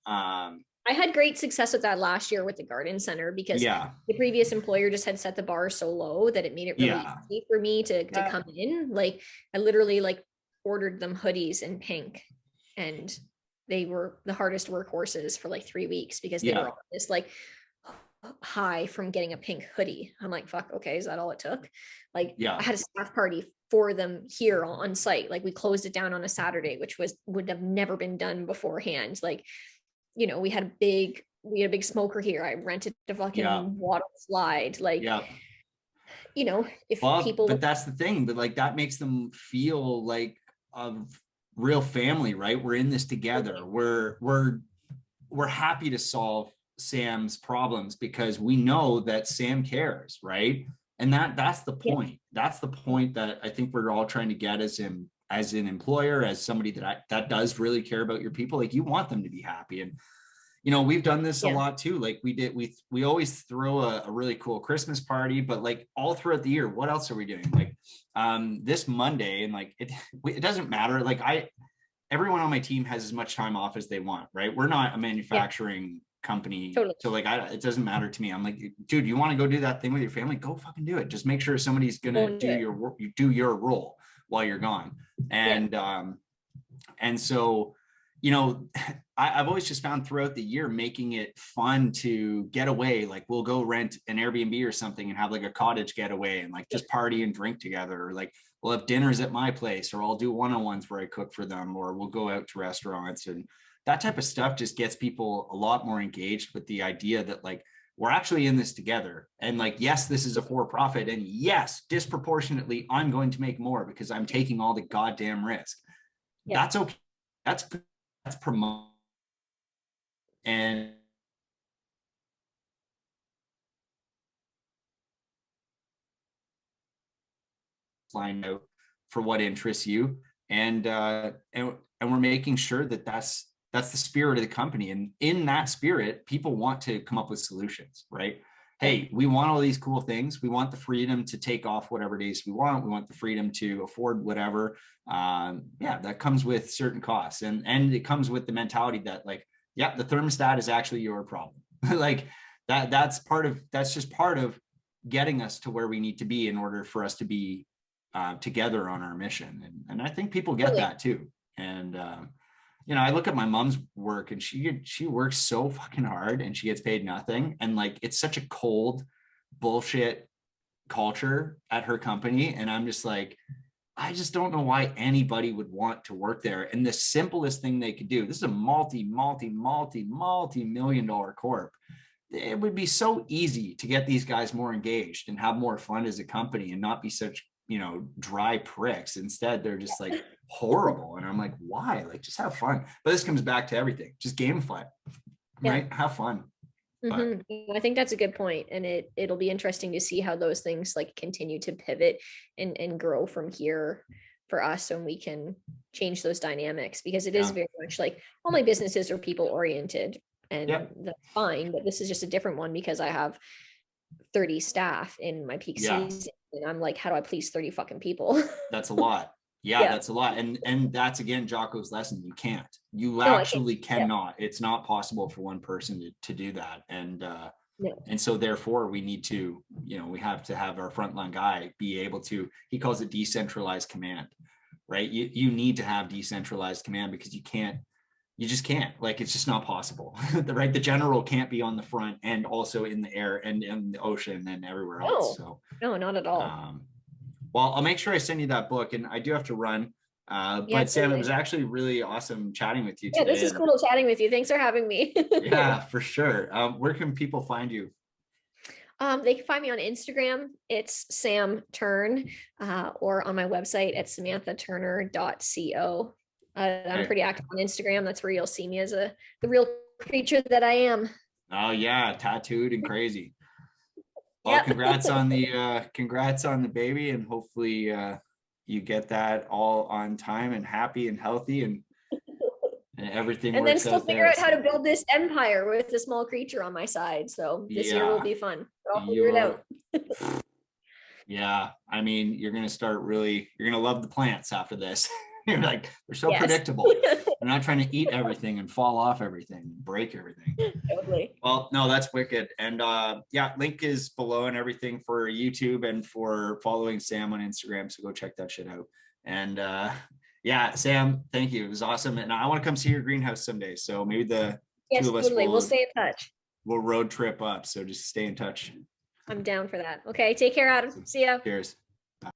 [SPEAKER 1] I had great success with that last year with the garden center because the previous employer just had set the bar so low that it made it really easy for me to come in. Like I literally like ordered them hoodies in pink, and they were the hardest workhorses for like 3 weeks because they were on this like high from getting a pink hoodie. I'm like, fuck, okay, is that all it took? Like I had a staff party for them here on site. Like we closed it down on a Saturday, which would have never been done beforehand. Like, we had a big smoker here. I rented a fucking water slide. Like, if people,
[SPEAKER 2] but that's the thing, but like that makes them feel like a real family, right? We're in this together. We're happy to solve Sam's problems because we know that Sam cares, right? And that's the point. That's the point that I think we're all trying to get as an employer, as somebody that does really care about your people. Like you want them to be happy. And you know, we've done this a
[SPEAKER 1] Yeah.
[SPEAKER 2] lot too. Like we always throw a really cool Christmas party, but like all throughout the year, what else are we doing? Like this Monday, and like it doesn't matter. Like everyone on my team has as much time off as they want, right? We're not a manufacturing company.
[SPEAKER 1] Totally.
[SPEAKER 2] So like it doesn't matter to me. I'm like, dude, you want to go do that thing with your family? Go fucking do it. Just make sure somebody's gonna do your work, you do your role while you're gone. And so, you know, I've always just found throughout the year making it fun to get away. Like we'll go rent an Airbnb or something and have like a cottage getaway and like just party and drink together. Or like we'll have dinners at my place, or I'll do one-on-ones where I cook for them, or we'll go out to restaurants. And that type of stuff just gets people a lot more engaged with the idea that like we're actually in this together. And like, yes, this is a for-profit, and yes, disproportionately, I'm going to make more because I'm taking all the goddamn risk.
[SPEAKER 1] Yeah.
[SPEAKER 2] That's okay. That's promote. And line out for what interests you, and we're making sure that that's the spirit of the company. And in that spirit, people want to come up with solutions, right? Hey, we want all these cool things. We want the freedom to take off whatever days we want. We want the freedom to afford whatever. Yeah, that comes with certain costs, and it comes with the mentality that like, yeah, the thermostat is actually your problem. Like that's just part of getting us to where we need to be in order for us to be together on our mission. And I think people get that too. And you know, I look at my mom's work, and she works so fucking hard and she gets paid nothing. And like, it's such a cold bullshit culture at her company. And I'm just like, I just don't know why anybody would want to work there. And the simplest thing they could do, this is a multi-million dollar corp. It would be so easy to get these guys more engaged and have more fun as a company and not be such, you know, dry pricks. Instead, they're just like horrible. And I'm like, why? Like, just have fun. But this comes back to everything. Just gamify, right? Have fun.
[SPEAKER 1] I think that's a good point. And it'll be interesting to see how those things like continue to pivot and grow from here for us, and we can change those dynamics, because it is very much like all my businesses are people oriented, and that's fine. But this is just a different one because I have 30 staff in my peak season, and I'm like, how do I please 30 fucking people?
[SPEAKER 2] That's a lot. That's a lot. And that's again Jocko's lesson. You can't. You actually cannot. It's not possible for one person to do that. And so therefore we need to, you know, we have to have our frontline guy be able to, he calls it decentralized command, right? You need to have decentralized command, because you just can't, like, it's just not possible. Right? The general can't be on the front and also in the air and in the ocean and everywhere else. So
[SPEAKER 1] no, not at all.
[SPEAKER 2] Well, I'll make sure I send you that book, and I do have to run. But Sam, it was actually really awesome chatting with you today.
[SPEAKER 1] Yeah, this is cool chatting with you. Thanks for having me.
[SPEAKER 2] Yeah, for sure. Where can people find you?
[SPEAKER 1] They can find me on Instagram. It's Sam Turn, or on my website at samanthaturner.co. I'm pretty active on Instagram. That's where you'll see me as the real creature that I am.
[SPEAKER 2] Oh yeah, tattooed and crazy. Well, congrats on the baby, and hopefully you get that all on time and happy and healthy, and everything.
[SPEAKER 1] And then still figure out how to build this empire with the small creature on my side. So this year will be fun. I'll figure it out.
[SPEAKER 2] Yeah, I mean, you're gonna love the plants after this. You're like, they're so predictable. They're not trying to eat everything and fall off everything, break everything. Totally. Well, no, that's wicked. And link is below and everything for YouTube and for following Sam on Instagram. So go check that shit out. And Sam, thank you. It was awesome. And I want to come see your greenhouse someday. So maybe the two of us
[SPEAKER 1] we'll stay in touch.
[SPEAKER 2] We'll road trip up. So just stay in touch.
[SPEAKER 1] I'm down for that. Okay. Take care, Adam. See ya.
[SPEAKER 2] Cheers. Bye.